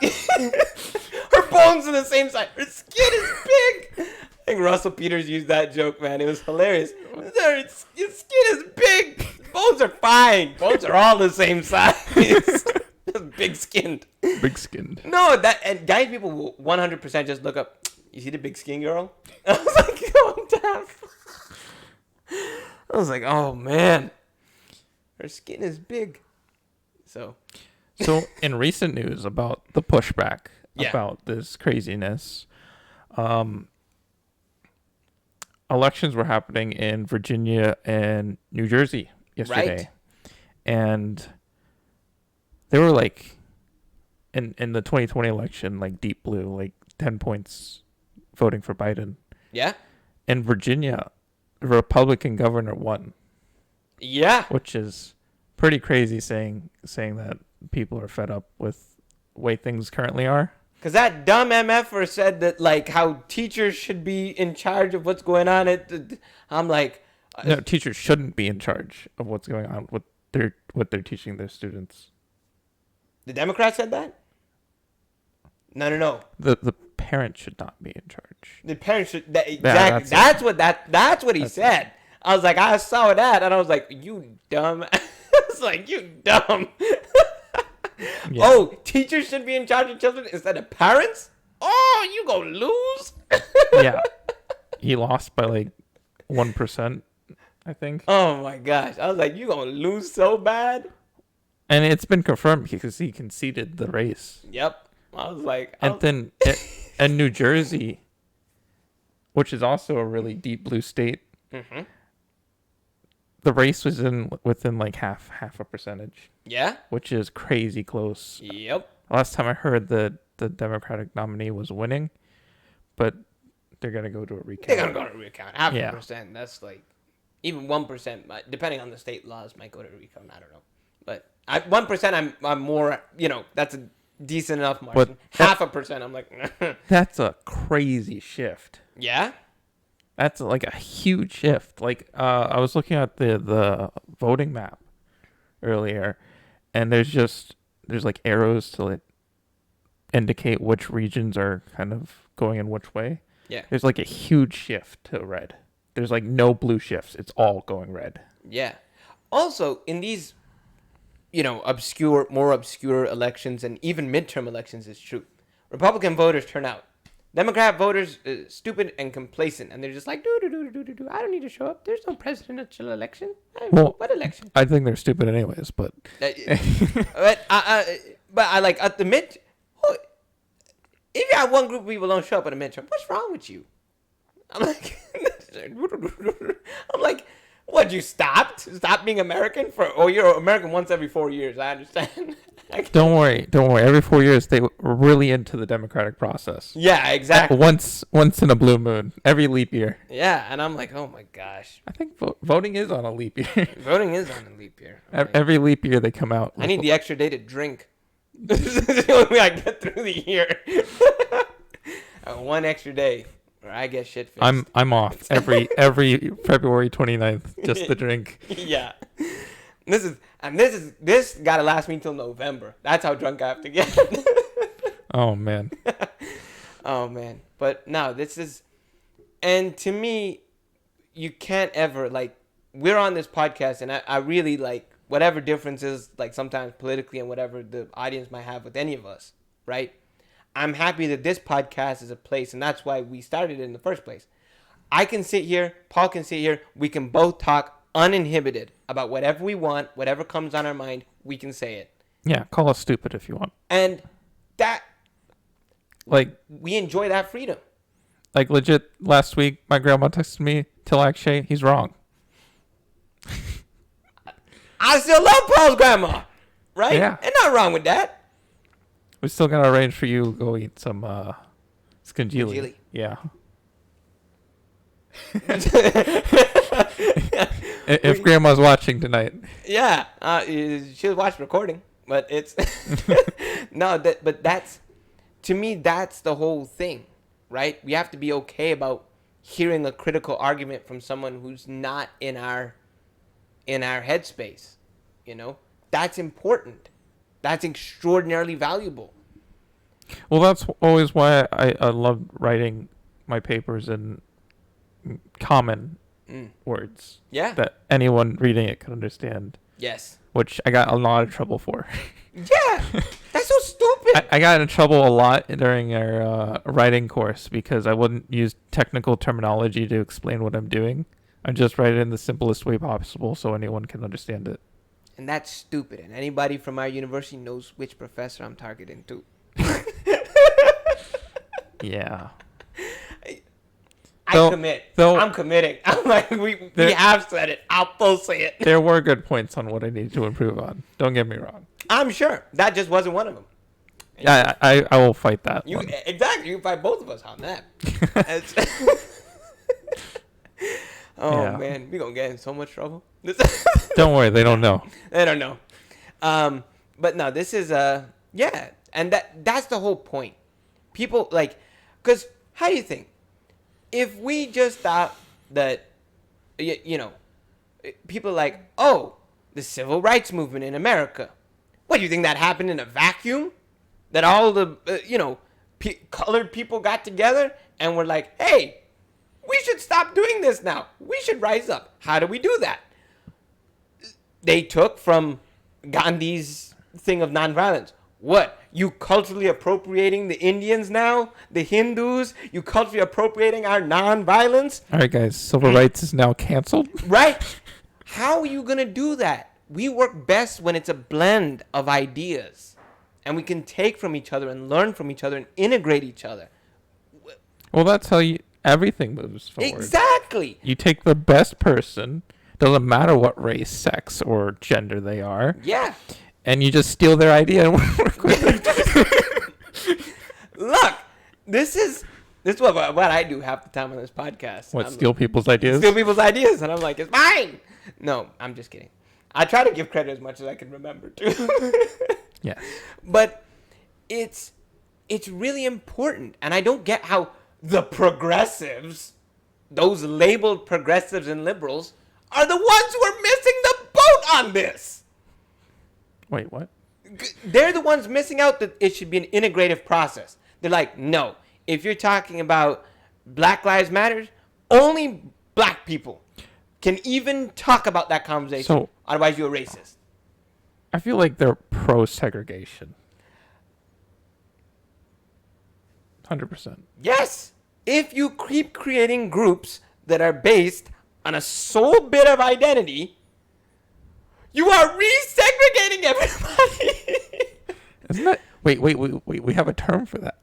Her bones are the same size. Her skin is big. I think Russell Peters used that joke, man. It was hilarious. Your skin is big. Bones are fine. Bones are all the same size. Just big skinned. Big skinned. No, and guys, people will 100% just look up. You see the big skin girl? I was like, oh damn. I was like, oh man, her skin is big. So in recent news about the pushback Yeah. about this craziness, elections were happening in Virginia and New Jersey yesterday, Right. and they were like in the 2020 election, like deep blue, like 10 points voting for Biden. Yeah, In Virginia, the Republican governor won, yeah. which is pretty crazy, saying that people are fed up with the way things currently are. Cause that dumb MFer said that like how teachers should be in charge of what's going on. I'm like, No, teachers shouldn't be in charge of what's going on with what they're teaching their students. the Democrat said that. No. The parents should not be in charge. The parents should. Exactly. That's what he said. I was like, I saw that, and I was like, you dumb. I was like, you dumb. Yeah. Oh, teachers should be in charge of children instead of parents? Oh, you gonna lose? Yeah. He lost by like 1%, I think. Oh my gosh. I was like, you gonna lose so bad? And it's been confirmed because he conceded the race. Yep. I was like, And then in New Jersey, which is also a really deep blue state, Mhm. the race was within like half a percentage, Yeah. which is crazy close. Yep. Last time I heard the Democratic nominee was winning, but they're gonna go to a recount. They're gonna go to recount. Half Yeah. a percent. That's like even 1%. Depending on the state laws, might go to recount. I don't know, but 1%. I'm more. That's a decent enough margin. Half a percent. I'm like, That's a crazy shift. yeah. That's like a huge shift. Like I was looking at the voting map earlier, and there's like arrows to like indicate which regions are kind of going in which way. Yeah. There's like a huge shift to red. There's like no blue shifts. It's all going red. Yeah. Also, in these, more obscure elections and even midterm elections, it's true. Republican voters turn out. Democrat voters stupid and complacent, and they're just like, do. I don't need to show up. There's no presidential election. Well, What election? I think they're stupid anyways, but But I like at the mid. If you have one group of people don't show up at a midterm, what's wrong with you? I'm like, what? You stopped? Stop being American for? Oh, you're American once every 4 years. I understand. don't worry. Every 4 years, they were really into the democratic process. Yeah, exactly. Once in a blue moon, every leap year. Yeah, and I'm like, oh my gosh. I think voting is on a leap year. Voting is on a leap year. Every leap year they come out. I need the extra day to drink. This is the only way I get through the year. One extra day where I get shit faced. I'm off every February 29th just to drink. Yeah. This gotta last me until November. That's how drunk I have to get. Oh man. Oh man. But no, this is, and to me, you can't ever, like, we're on this podcast and I really like whatever differences, like sometimes politically and whatever the audience might have with any of us, right? I'm happy that this podcast is a place, and that's why we started it in the first place. I can sit here, Paul can sit here, we can both talk uninhibited about whatever we want, whatever comes on our mind, we can say it. Yeah, call us stupid if you want. And that, like, we enjoy that freedom. Like, legit, last week, my grandma texted me, tell Akshay he's wrong. I still love Paul's grandma, right? Yeah. Ain't nothing wrong with that. We still got to arrange for you to go eat some scungili. Yeah. If grandma's watching tonight. Yeah, she'll watch the recording, but it's no. But that's, to me, that's the whole thing, right? We have to be okay about hearing a critical argument from someone who's not in our headspace. You know, that's important. That's extraordinarily valuable. Well, that's always why I love writing my papers in common words. Yeah. That anyone reading it can understand. Yes. Which I got a lot of trouble for. Yeah. That's so stupid. I got in trouble a lot during our writing course because I wouldn't use technical terminology to explain what I'm doing. I just write it in the simplest way possible so anyone can understand it. And that's stupid. And anybody from our university knows which professor I'm targeting to. Yeah. I commit. I'm committing. I'm like, we have said it. I'll full say it. There were good points on what I need to improve on. Don't get me wrong. I'm sure. That just wasn't one of them. Yeah, I will fight that one. Exactly. You can fight both of us on that. Oh, yeah. Man. We're going to get in so much trouble. Don't worry. They don't know. They don't know. But no, this is, yeah. And that's the whole point. People, like, because how do you think? If we just thought that, you know, people are like, oh, the civil rights movement in America. What, do you think that happened in a vacuum? That all the, colored people got together and were like, hey, we should stop doing this now. We should rise up. How do we do that? They took from Gandhi's thing of nonviolence. What? You culturally appropriating the Indians now? The Hindus? You culturally appropriating our nonviolence? All right, guys. Civil rights is now canceled. Right? How are you going to do that? We work best when it's a blend of ideas. And we can take from each other and learn from each other and integrate each other. Well, that's how everything moves forward. Exactly. You take the best person, doesn't matter what race, sex, or gender they are. Yeah. And you just steal their idea and work with it. Look, this is what I do half the time on this podcast. What, steal people's ideas? Steal people's ideas, and I'm like, it's mine. No, I'm just kidding. I try to give credit as much as I can remember, too. Yeah. But it's really important, and I don't get how the progressives, those labeled progressives and liberals, are the ones who are missing the boat on this. Wait, what? They're the ones missing out that it should be an integrative process. They're like, no, if you're talking about Black Lives Matter, only black people can even talk about that conversation. So, otherwise, you're a racist. I feel like they're pro-segregation. 100%. Yes. If you keep creating groups that are based on a sole bit of identity, you are resegregating everybody. Isn't that? Wait. We have a term for that.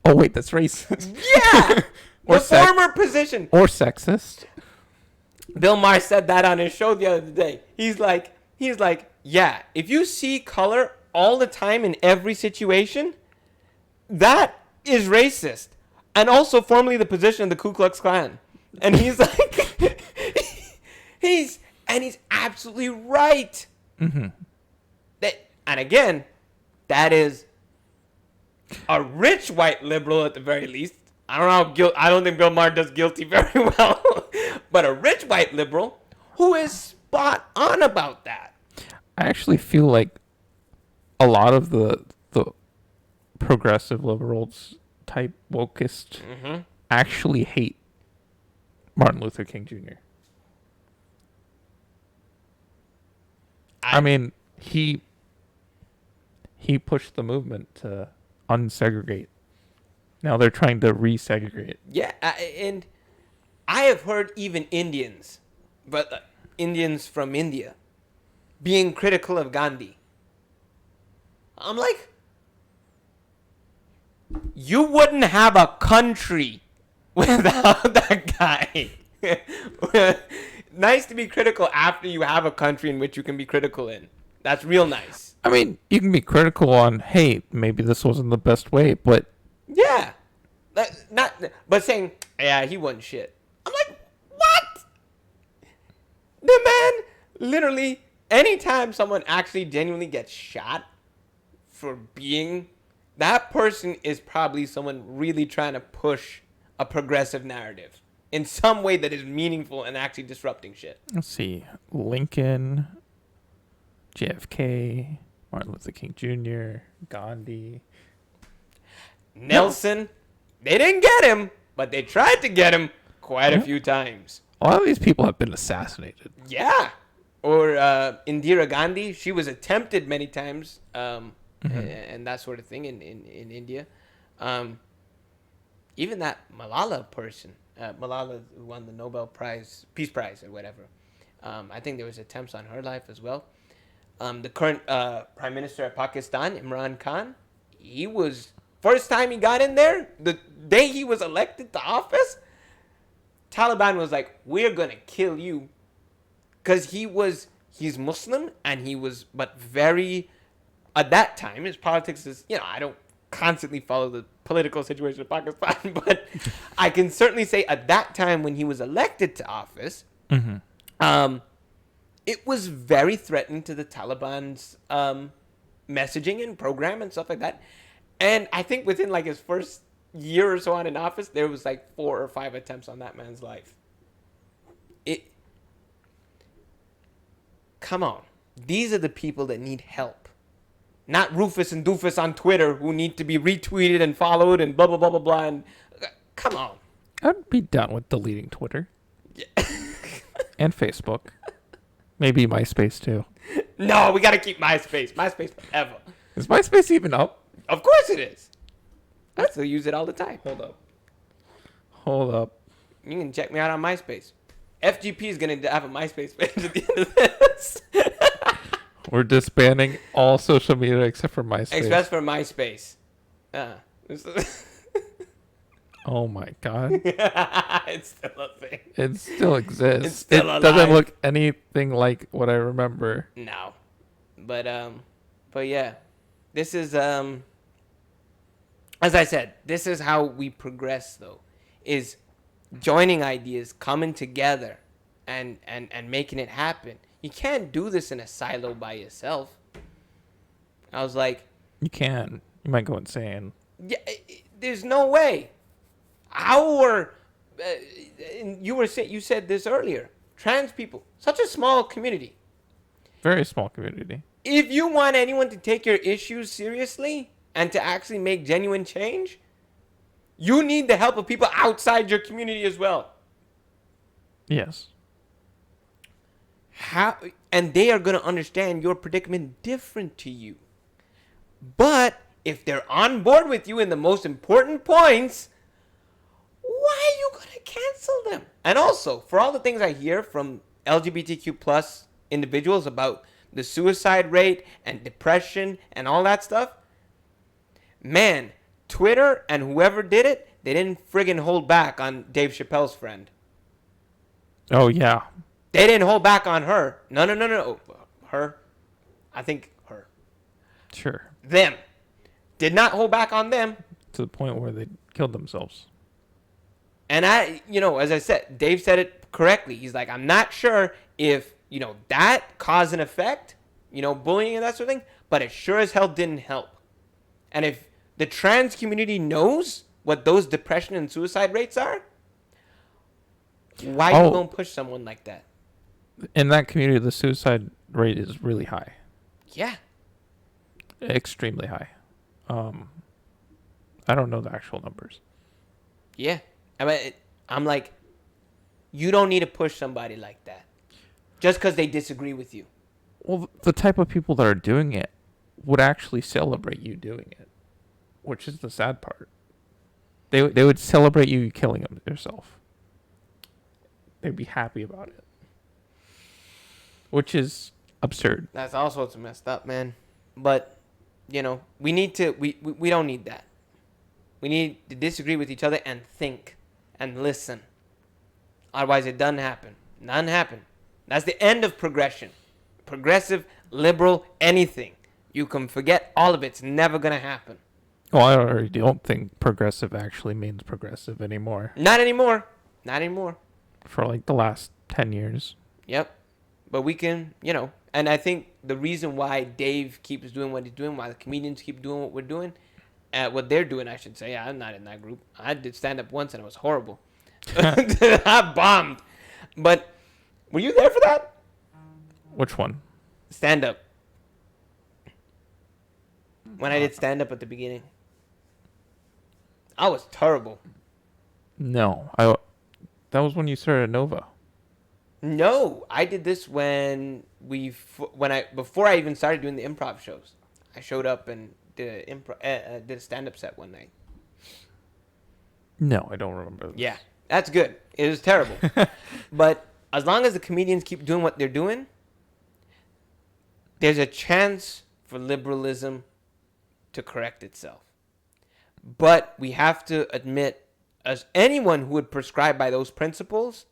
Oh, wait, that's racist. Yeah. Or The former position. Or sexist. Bill Maher said that on his show the other day. He's like, yeah, if you see color all the time in every situation, that is racist. And also formerly the position of the Ku Klux Klan. And he's like, he's absolutely right. Mm-hmm. And again, that is a rich white liberal at the very least. I don't think Bill Maher does guilty very well, but a rich white liberal who is spot on about that. I actually feel like a lot of the progressive liberals type wokist actually hate Martin Luther King Jr. I mean, he pushed the movement to unsegregate. Now they're trying to resegregate. Yeah, and I have heard even Indians, but Indians from India, being critical of Gandhi. I'm like, you wouldn't have a country without that guy. Nice to be critical after you have a country in which you can be critical in. That's real nice. I mean, you can be critical on, hey, maybe this wasn't the best way, but yeah, but saying, yeah, he wasn't shit. I'm like, what? The man, literally, anytime someone actually genuinely gets shot for being, that person is probably someone really trying to push a progressive narrative in some way that is meaningful and actually disrupting shit. Let's see. Lincoln, JFK, Martin Luther King Jr., Gandhi. Nelson, they didn't get him, but they tried to get him quite a few times. A lot of these people have been assassinated. Yeah. Or Indira Gandhi, she was attempted many times, and that sort of thing in India. Even that Malala person, Malala who won the Nobel Prize, Peace Prize or whatever. I think there was attempts on her life as well. The current Prime Minister of Pakistan, Imran Khan, he was, first time he got in there, the day he was elected to office, Taliban was like, we're going to kill you. Because he's Muslim, and he was, but very, at that time, his politics is, I don't constantly follow the political situation of Pakistan, but I can certainly say at that time when he was elected to office, it was very threatening to the Taliban's messaging and program and stuff like that. And I think within like his first year or so on in office, there was like 4 or 5 attempts on that man's life. Come on. These are the people that need help. Not Rufus and Doofus on Twitter who need to be retweeted and followed and blah, blah, blah, blah, blah. And, come on. I'd be done with deleting Twitter. Yeah. And Facebook. Maybe MySpace too. No, we got to keep MySpace. MySpace forever. Is MySpace even up? Of course it is. I still use it all the time. Hold up. You can check me out on MySpace. FGP is going to have a MySpace page at the end of this. We're disbanding all social media except for MySpace. Except for MySpace. Oh my God. It's still a thing. It still exists. It's still alive. Doesn't look anything like what I remember. No. But yeah. This is, as I said, this is how we progress, though, is joining ideas, coming together, and making it happen. You can't do this in a silo by yourself. I was like, you can. You might go insane. Yeah, there's no way. Our, you said this earlier. Trans people, such a small community. Very small community. If you want anyone to take your issues seriously and to actually make genuine change, you need the help of people outside your community as well. Yes. And they are going to understand your predicament different to you. But if they're on board with you in the most important points, why are you going to cancel them? And also, for all the things I hear from LGBTQ plus individuals about the suicide rate and depression and all that stuff, man, Twitter and whoever did it, they didn't friggin' hold back on Dave Chappelle's friend. Oh, yeah. They didn't hold back on her. No. Her. I think her. Sure. Them. Did not hold back on them. To the point where they killed themselves. And as I said, Dave said it correctly. He's like, I'm not sure if, that cause and effect, bullying and that sort of thing, but it sure as hell didn't help. And if the trans community knows what those depression and suicide rates are, why are you going to push someone like that? In that community, the suicide rate is really high. Yeah. Extremely high. I don't know the actual numbers. Yeah. I'm like, you don't need to push somebody like that just because they disagree with you. Well, the type of people that are doing it would actually celebrate you doing it, which is the sad part. They would celebrate you killing yourself. They'd be happy about it, which is absurd. That's also what's messed up, man. But, we need to, we don't need that. We need to disagree with each other and think and listen. Otherwise, it doesn't happen. None happen. That's the end of progression. Progressive, liberal, anything. You can forget all of it. It's never going to happen. Well, I already don't think progressive actually means progressive anymore. Not anymore. Not anymore. For like the last 10 years. Yep. But we can, and I think the reason why Dave keeps doing what he's doing, why the comedians keep doing what we're doing, what they're doing, I should say. I'm not in that group. I did stand up once and it was horrible. I bombed. But were you there for that? Which one? Stand up. When I did stand up at the beginning. I was terrible. No. That was when you started Nova. No, I did this when before I even started doing the improv shows. I showed up and did a stand up set one night. No, I don't remember. Yeah, that's good. It was terrible. But as long as the comedians keep doing what they're doing, there's a chance for liberalism to correct itself. But we have to admit, as anyone who would prescribe by those principles,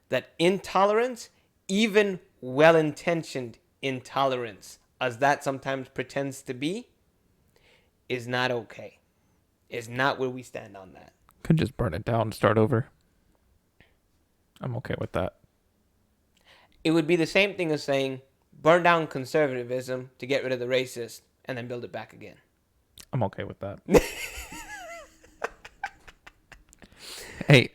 that intolerance, even well-intentioned intolerance, as that sometimes pretends to be, is not okay. Is not where we stand on that. Could just burn it down and start over. I'm okay with that. It would be the same thing as saying, burn down conservatism to get rid of the racist and then build it back again. I'm okay with that. Hey,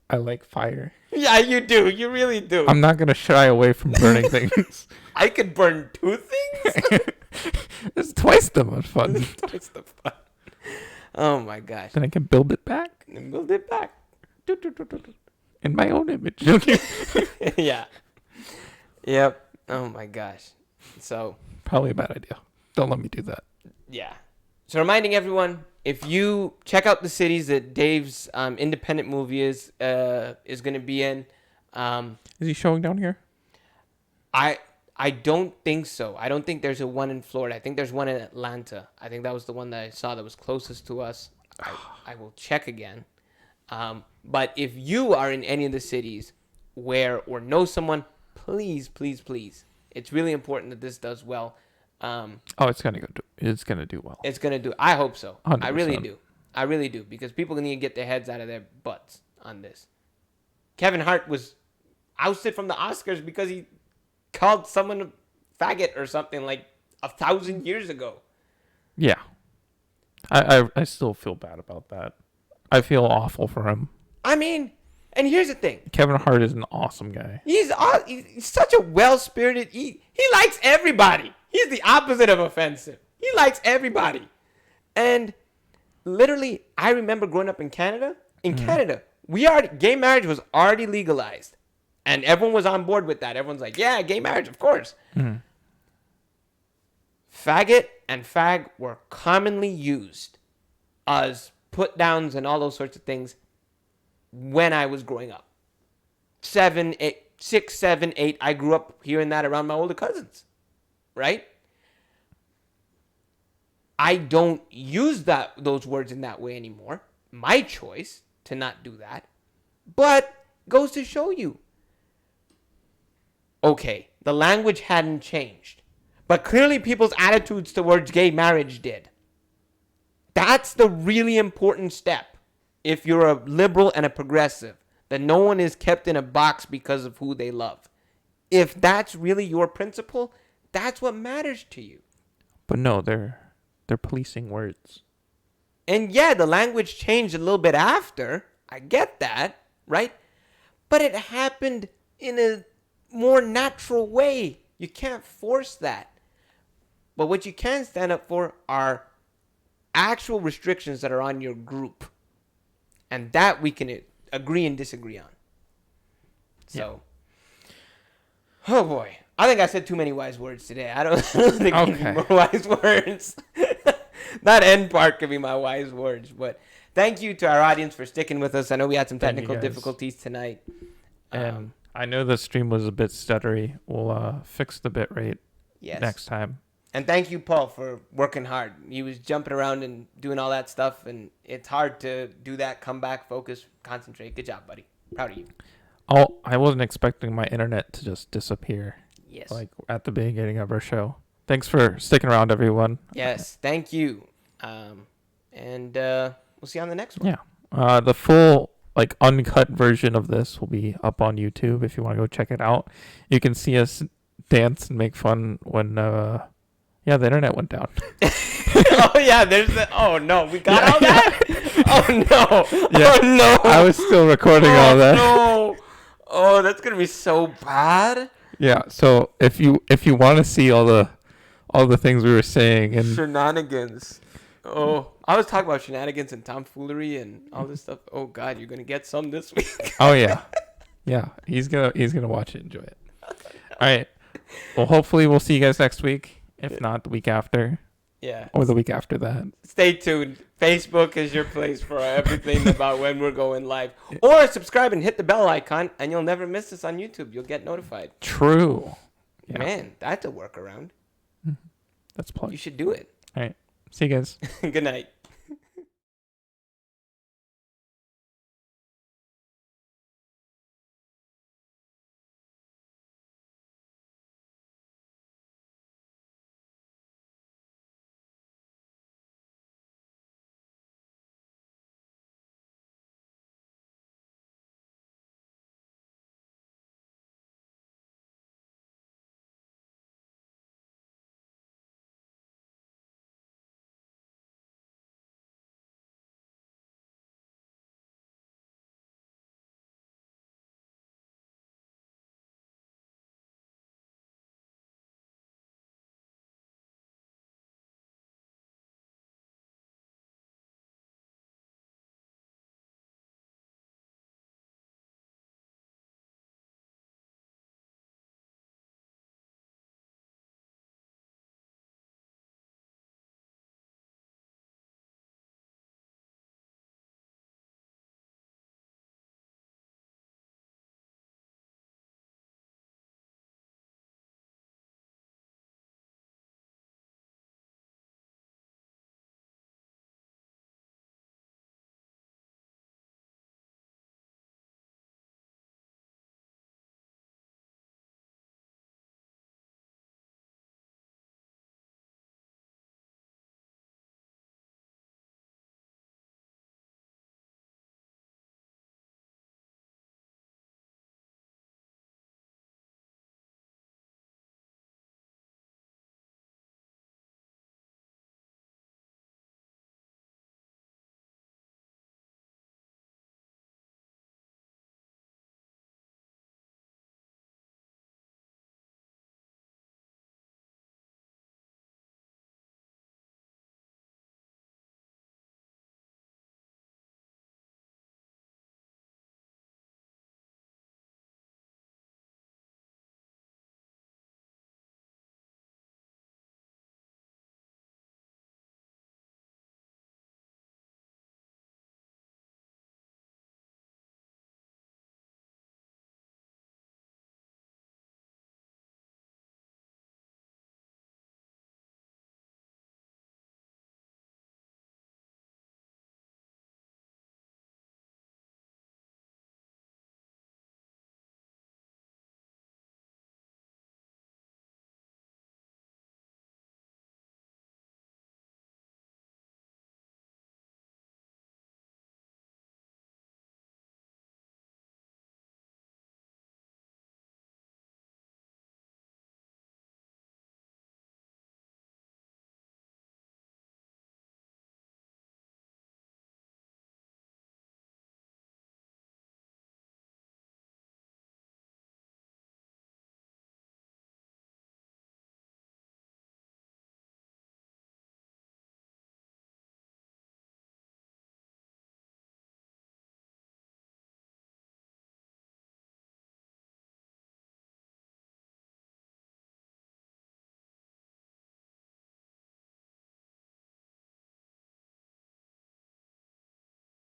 I like fire. Yeah, you do. You really do. I'm not going to shy away from burning things. I could burn 2 things? It's twice the much fun. Twice the fun. Oh, my gosh. Then I can build it back. And build it back. In my own image. Yeah. Yep. Oh, my gosh. So. Probably a bad idea. Don't let me do that. Yeah. So reminding everyone, if you check out the cities that Dave's independent movie is going to be in. Is he showing down here? I don't think so. I don't think there's a one in Florida. I think there's one in Atlanta. I think that was the one that I saw that was closest to us. I will check again. But if you are in any of the cities or know someone, please, please, please. It's really important that this does well. It's gonna do well. It's gonna do. I hope so. 100%. I really do because people need to get their heads out of their butts on this. Kevin Hart was ousted from the Oscars because he called someone a faggot or something like 1,000 years ago. Yeah, I still feel bad about that. I feel awful for him. I mean, and here's the thing. Kevin Hart is an awesome guy. He's such a well-spirited. He likes everybody. He's the opposite of offensive. He likes everybody. And literally, I remember growing up in Canada. In Canada, gay marriage was already legalized. And everyone was on board with that. Everyone's like, yeah, gay marriage, of course. faggot and fag were commonly used as put downs and all those sorts of things when I was growing up. 7, 8, 6, 7, 8. I grew up hearing that around my older cousins, right? I don't use those words in that way anymore. My choice to not do that. But goes to show you. Okay, the language hadn't changed. But clearly people's attitudes towards gay marriage did. That's the really important step. If you're a liberal and a progressive, that no one is kept in a box because of who they love. If that's really your principle, that's what matters to you. But no, they're policing words. And yeah, the language changed a little bit after. I get that, right? But it happened in a more natural way. You can't force that. But what you can stand up for are actual restrictions that are on your group. And that we can agree and disagree on. So, oh boy. I think I said too many wise words today. I don't think I need more wise words. That end part could be my wise words. But thank you to our audience for sticking with us. I know we had some technical difficulties tonight. And I know the stream was a bit stuttery. We'll fix the bit rate next time. And thank you, Paul, for working hard. He was jumping around and doing all that stuff, and it's hard to do that, come back, focus, concentrate. Good job, buddy. Proud of you. Oh, I wasn't expecting my internet to just disappear. Yes. Like at the beginning of our show. Thanks for sticking around, everyone. Yes, thank you. And we'll see you on the next one. Yeah. The full uncut version of this will be up on YouTube if you want to go check it out. You can see us dance and make fun when the internet went down. Oh yeah, oh no, we got all that? Oh no. Yeah. Oh no. I was still recording all that. No. Oh, that's going to be so bad. Yeah, so if you want to see all the things we were saying and shenanigans. Oh, I was talking about shenanigans and tomfoolery and all this stuff. Oh God, you're gonna get some this week. Oh yeah, yeah. He's gonna watch it, enjoy it. All right. Well, hopefully we'll see you guys next week. If not, the week after. Yeah. Or the week after that. Stay tuned. Facebook is your place for everything about when we're going live. Or subscribe and hit the bell icon, and you'll never miss us on YouTube. You'll get notified. True. Yeah. Man, that's a workaround. That's plugged. You should do it. All right. See you guys. Good night.